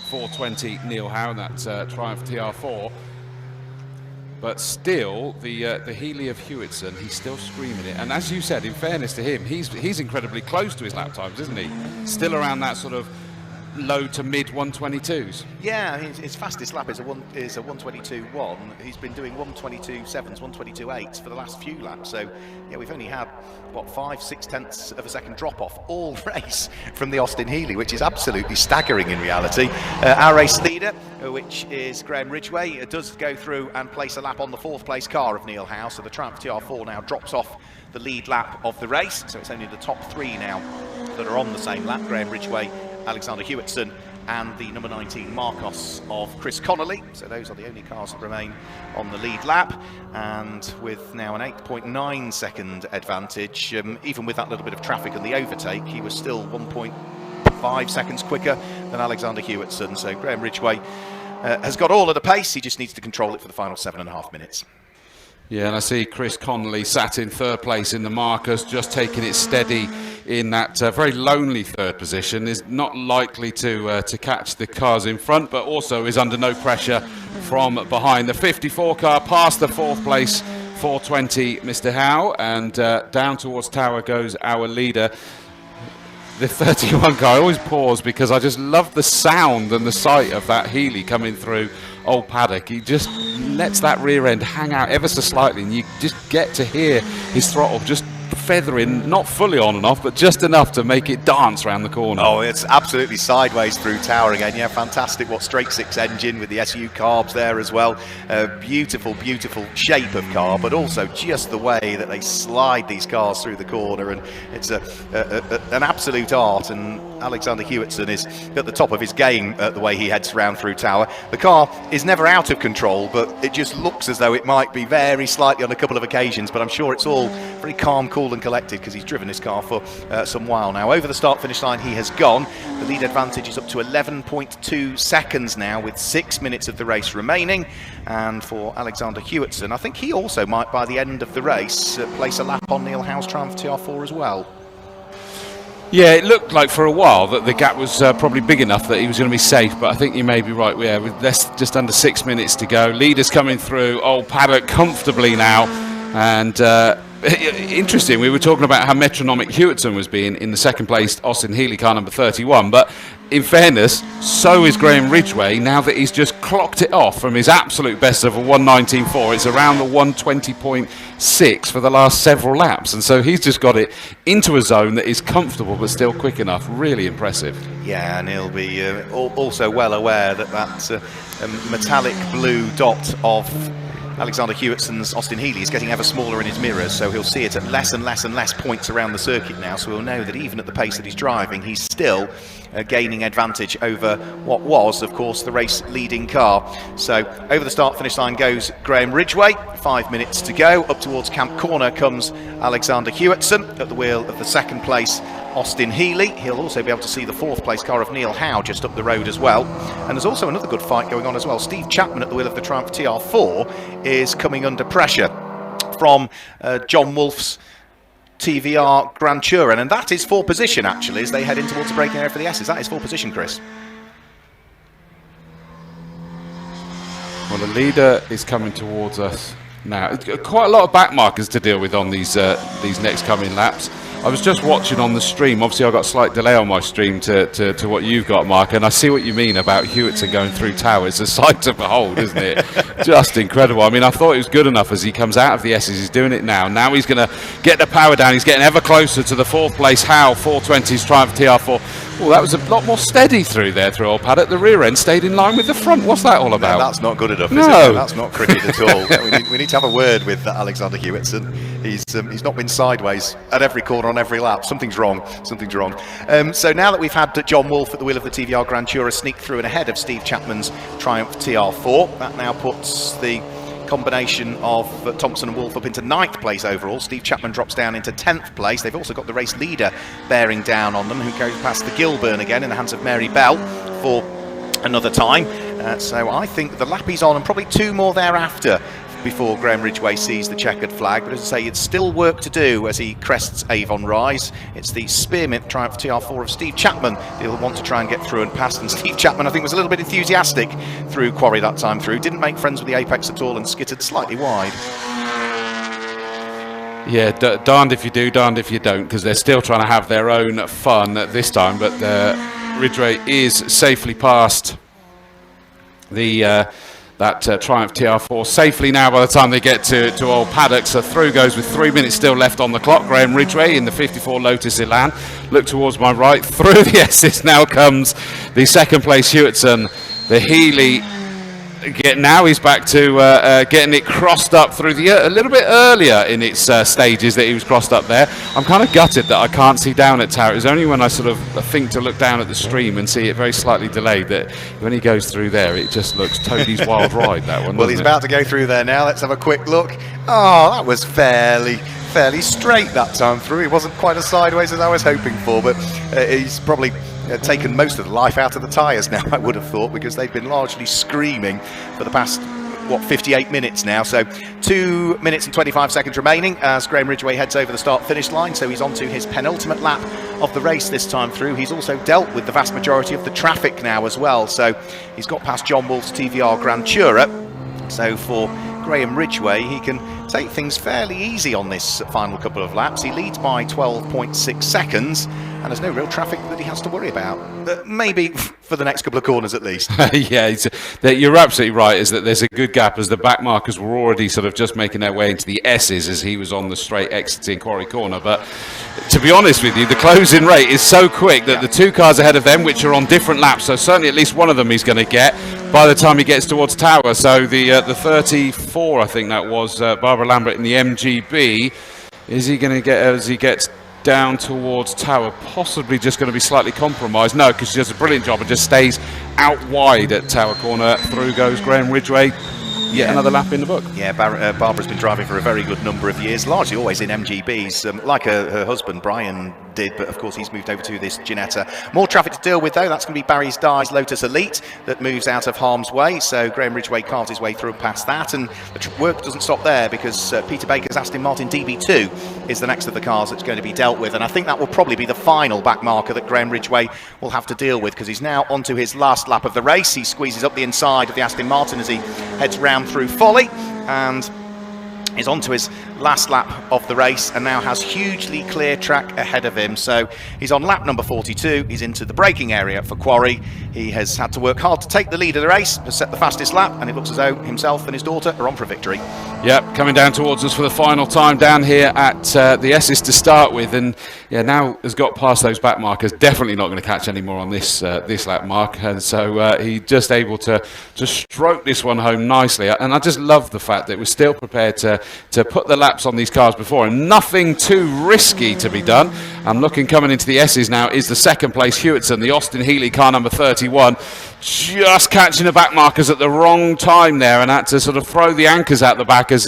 Speaker 2: 4:20, Neil Howe, that's Triumph TR4. But still, the Healy of Hewitson, he's still screaming it. And as you said, in fairness to him, he's incredibly close to his lap times, isn't he? Still around that sort of low to mid 122s.
Speaker 1: Yeah, I mean, his fastest lap is a 122.1. He's been doing 122.7s, 122.8s for the last few laps. So, yeah, we've only had, what, 5-6 tenths of a second drop off all race from the Austin Healy, which is absolutely staggering in reality. Our race leader, which is Graham Ridgway, does go through and place a lap on the fourth place car of Neil Howe. So the Triumph TR4 now drops off the lead lap of the race. So it's only the top three now that are on the same lap: Graham Ridgway, Alexander Hewitson, and the number 19 Marcos of Chris Connolly. So those are the only cars that remain on the lead lap, and with now an 8.9 second advantage, even with that little bit of traffic and the overtake, he was still 1.5 seconds quicker than Alexander Hewitson. So Graham Ridgway has got all of the pace, he just needs to control it for the final 7.5 minutes.
Speaker 2: Yeah, and I see Chris Connolly sat in third place in the Marcus, just taking it steady in that very lonely third position. Is not likely to catch the cars in front, but also is under no pressure from behind. The 54 car past the fourth place, 4:20, Mr. Howe, and down towards Tower goes our leader. The 31 car, I always pause because I just love the sound and the sight of that Healy coming through Old Paddock. He just lets that rear end hang out ever so slightly, and you just get to hear his throttle just feathering, not fully on and off, but just enough to make it dance around the corner.
Speaker 1: Oh, it's absolutely sideways through Tower again. Yeah, fantastic. What, straight six engine with the SU carbs there as well. Beautiful, beautiful shape of car, but also just the way that they slide these cars through the corner, and it's an absolute art. And Alexander Hewitson is at the top of his game the way he heads around through Tower. The car is never out of control, but it just looks as though it might be very slightly on a couple of occasions, but I'm sure it's all very calm, cool and collected because he's driven this car for some while now. Over the start finish line he has gone. The lead advantage is up to 11.2 seconds now with 6 minutes of the race remaining. And for Alexander Hewitson, I think he also might by the end of the race place a lap on Neil Howe's Triumph TR4 as well.
Speaker 2: Yeah, it looked like for a while that the gap was probably big enough that he was going to be safe, but I think you may be right. Yeah, with just under 6 minutes to go. Leaders coming through, Old Paddock comfortably now, and interesting, we were talking about how metronomic Hewitson was being in the second place Austin Healy car number 31, but in fairness, so is Graham Ridgway now that he's just clocked it off from his absolute best of a 119.4. It's around the 120.6 for the last several laps, and so he's just got it into a zone that is comfortable but still quick enough. Really impressive.
Speaker 1: Yeah, and he'll be also well aware that that metallic blue dot of Alexander Hewitson's Austin Healy is getting ever smaller in his mirrors, so he'll see it at less and less and less points around the circuit now, so he'll know that even at the pace that he's driving, he's still gaining advantage over what was, of course, the race leading car. So over the start finish line goes Graham Ridgway, 5 minutes to go. Up towards Camp Corner comes Alexander Hewitson, at the wheel of the second place Austin Healy. He'll also be able to see the fourth place car of Neil Howe just up the road as well. And there's also another good fight going on as well. Steve Chapman at the wheel of the Triumph TR4 is coming under pressure from John Wolfe's TVR Grand Touran, and that is for position actually as they head in towards the braking area for the S's. That is for position, Chris.
Speaker 2: Well, the leader is coming towards us now. Quite a lot of back markers to deal with on these next coming laps. I was just watching on the stream. Obviously, I've got a slight delay on my stream to what you've got, Mark, and I see what you mean about Hewitson going through Tower. It's a sight to behold, isn't it? Just incredible. I mean, I thought it was good enough as he comes out of the S's. He's doing it now. Now he's going to get the power down. He's getting ever closer to the fourth place Howe, 420's Triumph TR4. Well, that was a lot more steady through there, through old paddock. The rear end stayed in line with the front. What's that all about?
Speaker 1: No, that's not good enough, is
Speaker 2: No.
Speaker 1: it? That's not cricket at all. we need to have a word with Alexander Hewitson. He's not been sideways at every corner on every lap. Something's wrong. Something's wrong. So now that we've had John Wolfe at the wheel of the TVR Grand Tourer sneak through and ahead of Steve Chapman's Triumph TR4, that now puts the combination of Thompson and Wolfe up into 9th place overall. Steve Chapman drops down into 10th place. They've also got the race leader bearing down on them, who goes past the Gilburn again in the hands of Mary Bell for another time. So I think the lap he's on, and probably 2 more thereafter, before Graham Ridgway sees the checkered flag. But as I say, it's still work to do as he crests Avon Rise. It's the Spearmint Triumph TR4 of Steve Chapman he'll want to try and get through and past. And Steve Chapman, I think, was a little bit enthusiastic through Quarry that time through. Didn't make friends with the apex at all and skittered slightly wide.
Speaker 2: Yeah, darned if you do, darned if you don't, because they're still trying to have their own fun at this time. But Ridgway is safely past the that Triumph TR4 safely now by the time they get to Old Paddock. So through goes with 3 minutes still left on the clock. Graham Ridgway in the 54 Lotus Elan. Look towards my right. Through the S's now comes the 2nd place Hewitson. The Healy. Now he's back to getting it crossed up through a little bit earlier in its stages that he was crossed up there. I'm kind of gutted that I can't see down at Tower. It's only when I sort of think to look down at the stream and see it very slightly delayed that when he goes through there, it just looks Toadie's Wild Ride, that one.
Speaker 1: Well, he's about to go through there now. Let's have a quick look. Oh, that was fairly straight that time through. It wasn't quite as sideways as I was hoping for, but he's probably taken most of the life out of the tyres now, I would have thought, because they've been largely screaming for the past 58 minutes now. So 2 minutes and 25 seconds remaining as Graham Ridgway heads over the start finish line. So he's on to his penultimate lap of the race this time through. He's also dealt with the vast majority of the traffic now as well, so he's got past John Wolfe's TVR Grand Tourer. So for Graham Ridgway, he can take things fairly easy on this final couple of laps. He leads by 12.6 seconds, and there's no real traffic that he has to worry about. Maybe for the next couple of corners at least.
Speaker 2: Yeah, you're absolutely right, is that there's a good gap as the back markers were already sort of just making their way into the S's as he was on the straight exiting Quarry Corner. But to be honest with you, the closing rate is so quick that the 2 cars ahead of them, which are on different laps, so certainly at least one of them he's going to get by the time he gets towards Tower. So the 34, I think that was, Barbara Lambert in the MGB, is he going to get, as he gets down towards Tower, possibly just going to be slightly compromised? No, because she does a brilliant job and just stays out wide at Tower Corner. Through goes Graham Ridgway. Yet another lap in the book. Yeah,
Speaker 1: Barbara's been driving for a very good number of years, largely always in MGBs, like her husband Brian did, but of course he's moved over to this Ginetta. More traffic to deal with though. That's going to be Barry's Dye's Lotus Elite that moves out of harm's way, so Graham Ridgway carves his way through and past that, and the work doesn't stop there because Peter Baker's Aston Martin DB2 is the next of the cars that's going to be dealt with, and I think that will probably be the final back marker that Graham Ridgway will have to deal with, because he's now onto his last lap of the race. He squeezes up the inside of the Aston Martin as he heads round through Folly and is on to his last lap of the race, and now has hugely clear track ahead of him. So he's on lap number 42. He's into the braking area for Quarry. He has had to work hard to take the lead of the race, has set the fastest lap, and it looks as though himself and his daughter are on for victory.
Speaker 2: Yep, coming down towards us for the final time down here at the S's to start with, and yeah, now has got past those back markers. Definitely not going to catch any more on this this lap mark, and so he just able to stroke this one home nicely. And I just love the fact that we're still prepared to put the laps on these cars before, and nothing too risky to be done. I'm looking coming into the S's now is the 2nd place Hewitson, the Austin Healey car number 31, just catching the back markers at the wrong time there, and had to sort of throw the anchors out the back as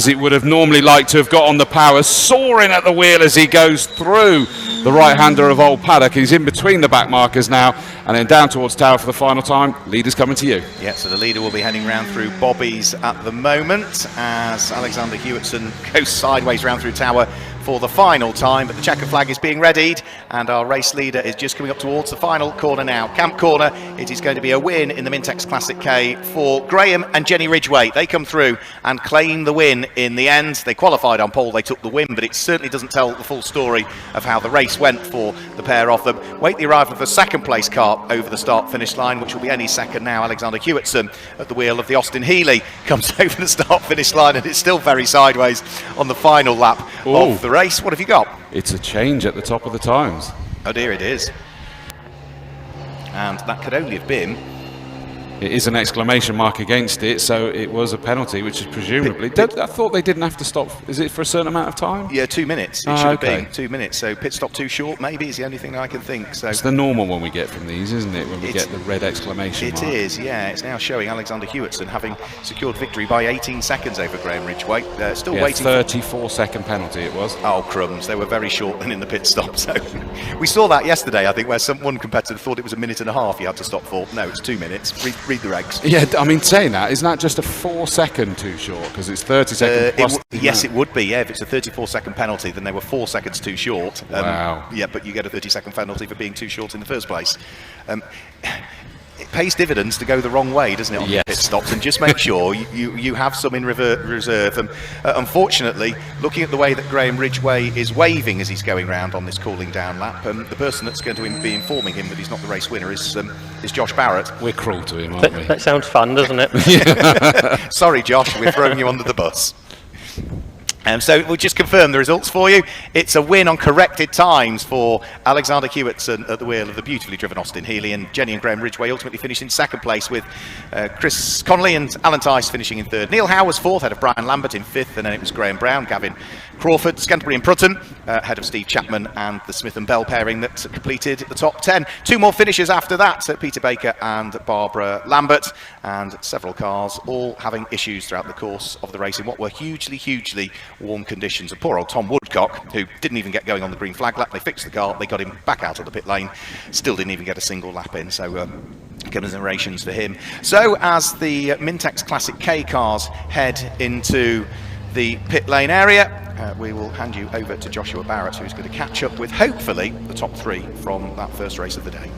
Speaker 2: it would have normally liked to have got on the power, soaring at the wheel as he goes through the right-hander of Old Paddock. He's in between the back markers now, and then down towards Tower for the final time. Leader's coming to you.
Speaker 1: Yeah, so the leader will be heading round through Bobby's at the moment as Alexander Hewitson goes sideways round through Tower for the final time, but the checker flag is being readied, and our race leader is just coming up towards the final corner now. Camp Corner. It is going to be a win in the Mintex Classic K for Graham and Jenny Ridgway. They come through and claim the win in the end. They qualified on pole, they took the win, but it certainly doesn't tell the full story of how the race went for the pair of them. Wait the arrival of the 2nd place car over the start finish line, which will be any second now. Alexander Hewitson at the wheel of the Austin Healey comes over the start finish line, and it's still very sideways on the final lap of the race. What have you got?
Speaker 2: It's a change at the top of the times.
Speaker 1: Oh dear, it is. and that could only have been...
Speaker 2: It is an exclamation mark against it, so it was a penalty, which is presumably... I thought they didn't have to stop. Is it for a certain amount of time?
Speaker 1: Yeah, 2 minutes. It should have been 2 minutes. So pit stop too short, maybe, is the only thing I can think. So
Speaker 2: it's the normal one we get from these, isn't it? When we get the red exclamation mark.
Speaker 1: It is, yeah. It's now showing Alexander Hewitson having secured victory by 18 seconds over Graham Ridgway. Still waiting.
Speaker 2: 34-second penalty it was.
Speaker 1: Oh, crumbs. They were very short then in the pit stop. So we saw that yesterday, I think, where one competitor thought it was a minute and a half you had to stop for. No, it's 2 minutes. Read the regs.
Speaker 2: Yeah, I mean, saying that, isn't that just a 4-second too short? Because it's 30 seconds plus.
Speaker 1: Yes, it would be. Yeah, if it's a 34-second penalty, then they were 4 seconds too short.
Speaker 2: Wow.
Speaker 1: Yeah, but you get a 30-second penalty for being too short in the first place. It pays dividends to go the wrong way, doesn't it, on the pit stops, and just make sure you have some in reserve. And unfortunately, looking at the way that Graham Ridgway is waving as he's going round on this cooling down lap, the person that's going to be informing him that he's not the race winner is Josh Barrett.
Speaker 2: We're cruel to him, aren't we?
Speaker 3: That sounds fun, doesn't it?
Speaker 1: Sorry, Josh, we're throwing you under the bus. So we'll just confirm the results for you. It's a win on corrected times for Alexander Hewitson at the wheel of the beautifully driven Austin Healey, and Jenny and Graham Ridgway ultimately finished in second place, with Chris Connolly and Alan Tice finishing in third. Neil Howe was fourth, ahead of Brian Lambert in fifth, and then it was Graham Brown, Gavin Crawford, Scanterbury and Prutton, ahead of Steve Chapman and the Smith and Bell pairing that completed the top 10. Two more finishers after that, Peter Baker and Barbara Lambert, and several cars all having issues throughout the course of the race in what were hugely warm conditions. And poor old Tom Woodcock, who didn't even get going on the green flag lap. They fixed the car, they got him back out of the pit lane, still didn't even get a single lap in. So commiserations for him. So as the Mintex Classic K cars head into the pit lane area, we will hand you over to Joshua Barrett, who's going to catch up with hopefully the top three from that first race of the day.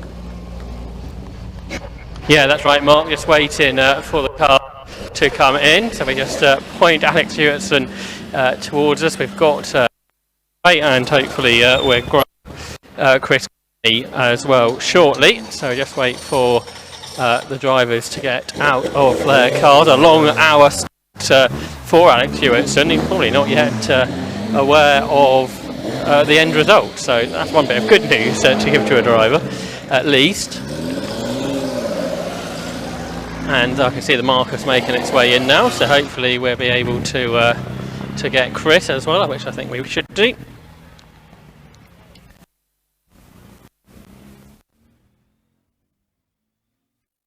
Speaker 3: Yeah, that's right, Mark. Just waiting for the car to come in. So we just point Alex Hewitson towards us. We've got and hopefully we're Chris as well shortly. So just wait for the drivers to get out of their cars. A long hour for Alex Hewitson. He's probably not yet aware of the end result. So that's one bit of good news to give to a driver, at least. And I can see the Marcus making its way in now, so hopefully we'll be able to get Chris as well, which I think we should do.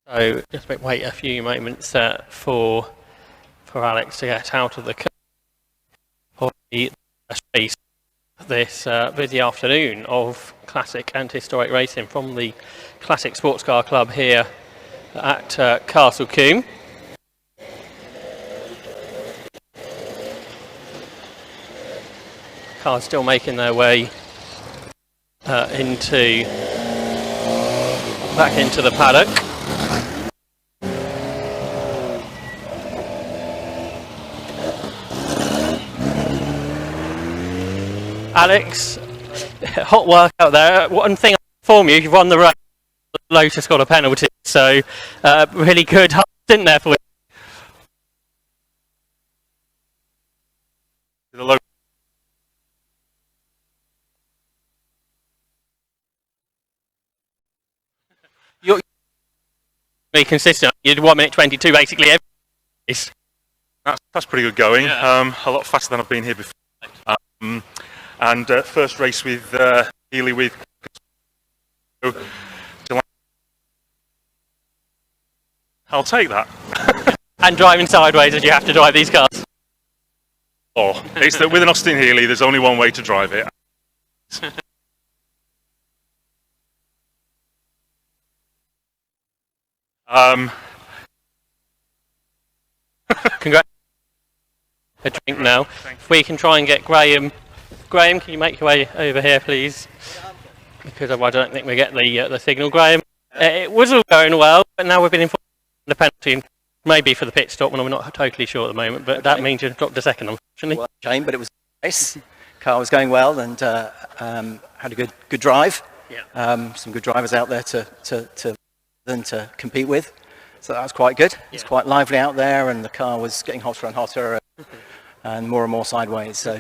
Speaker 3: So just wait a few moments for Alex to get out of the car for the race this busy afternoon of classic and historic racing from the Classic Sports Car Club here at Castle Combe. Cars still making their way back into the paddock. Alex, hot work out there. One thing I inform you, you've won the race. Lotus got a penalty, so really good stint there for you. You're be consistent. You did 1 minute 22 basically every race.
Speaker 6: That's pretty good going. Yeah. A lot faster than I've been here before. And first race with Healey with. I'll take that.
Speaker 3: And driving sideways as you have to drive these cars.
Speaker 6: Oh, it's that with an Austin Healey, there's only one way to drive it.
Speaker 3: Congrats. A drink now. If we can try and get Graham. Graham, can you make your way over here, please? Because otherwise I don't think we get the signal. Graham, it was all going well, but now we've been informed of the penalty, maybe for the pit stop, and we're not totally sure at the moment, but that means you've dropped a second, unfortunately.
Speaker 7: Well, shame, but it was a race. Car was going well and had a good drive. Yeah. Some good drivers out there to compete with, so that was quite good. Yeah. It's quite lively out there, and the car was getting hotter and hotter, and more sideways. So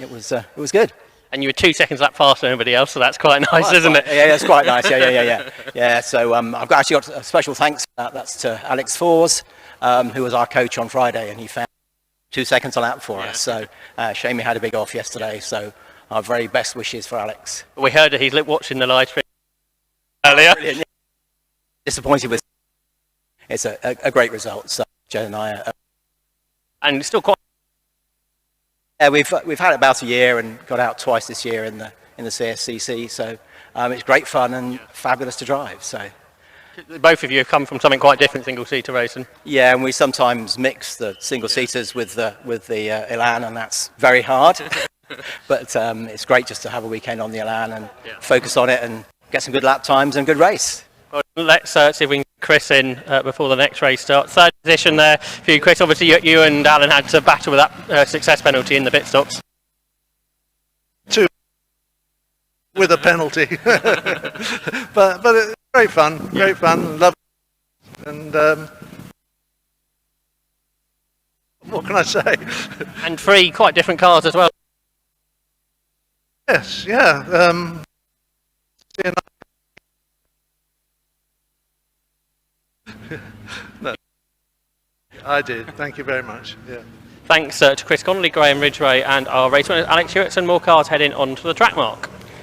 Speaker 7: it was good.
Speaker 3: And you were 2 seconds lap faster than anybody else, so that's quite nice,
Speaker 7: Well,
Speaker 3: isn't it?
Speaker 7: Yeah, that's quite nice. Yeah. So actually got a special thanks for that. That's to Alex Fors, who was our coach on Friday, and he found 2 seconds a lap for us. So shame he had a big off yesterday. So our very best wishes for Alex.
Speaker 3: We heard that he's watching the live stream earlier.
Speaker 7: Brilliant. Disappointed with. It's a great result. So Jen and I are.
Speaker 3: And it's still quite.
Speaker 7: Yeah, we've had it about a year and got out twice this year in the CSCC. So it's great fun and fabulous to drive. So.
Speaker 3: Both of you have come from something quite different, single-seater racing.
Speaker 7: Yeah, and we sometimes mix the single-seaters with the Elan, and that's very hard. But it's great just to have a weekend on the Elan and focus on it and get some good lap times and good race.
Speaker 3: Well, let's see if we can get Chris in before the next race starts. Third position there for you, Chris. Obviously, you and Alan had to battle with that success penalty in the pit stops.
Speaker 8: Two with a penalty, but it's great fun, love, and what can I say?
Speaker 3: And 3 quite different cars as well.
Speaker 8: Yes, yeah. No, I did. Thank you very much. Yeah.
Speaker 3: Thanks to Chris Connolly, Graham Ridgway, and our race winner Alex Hewitt. And more cars heading onto the track mark.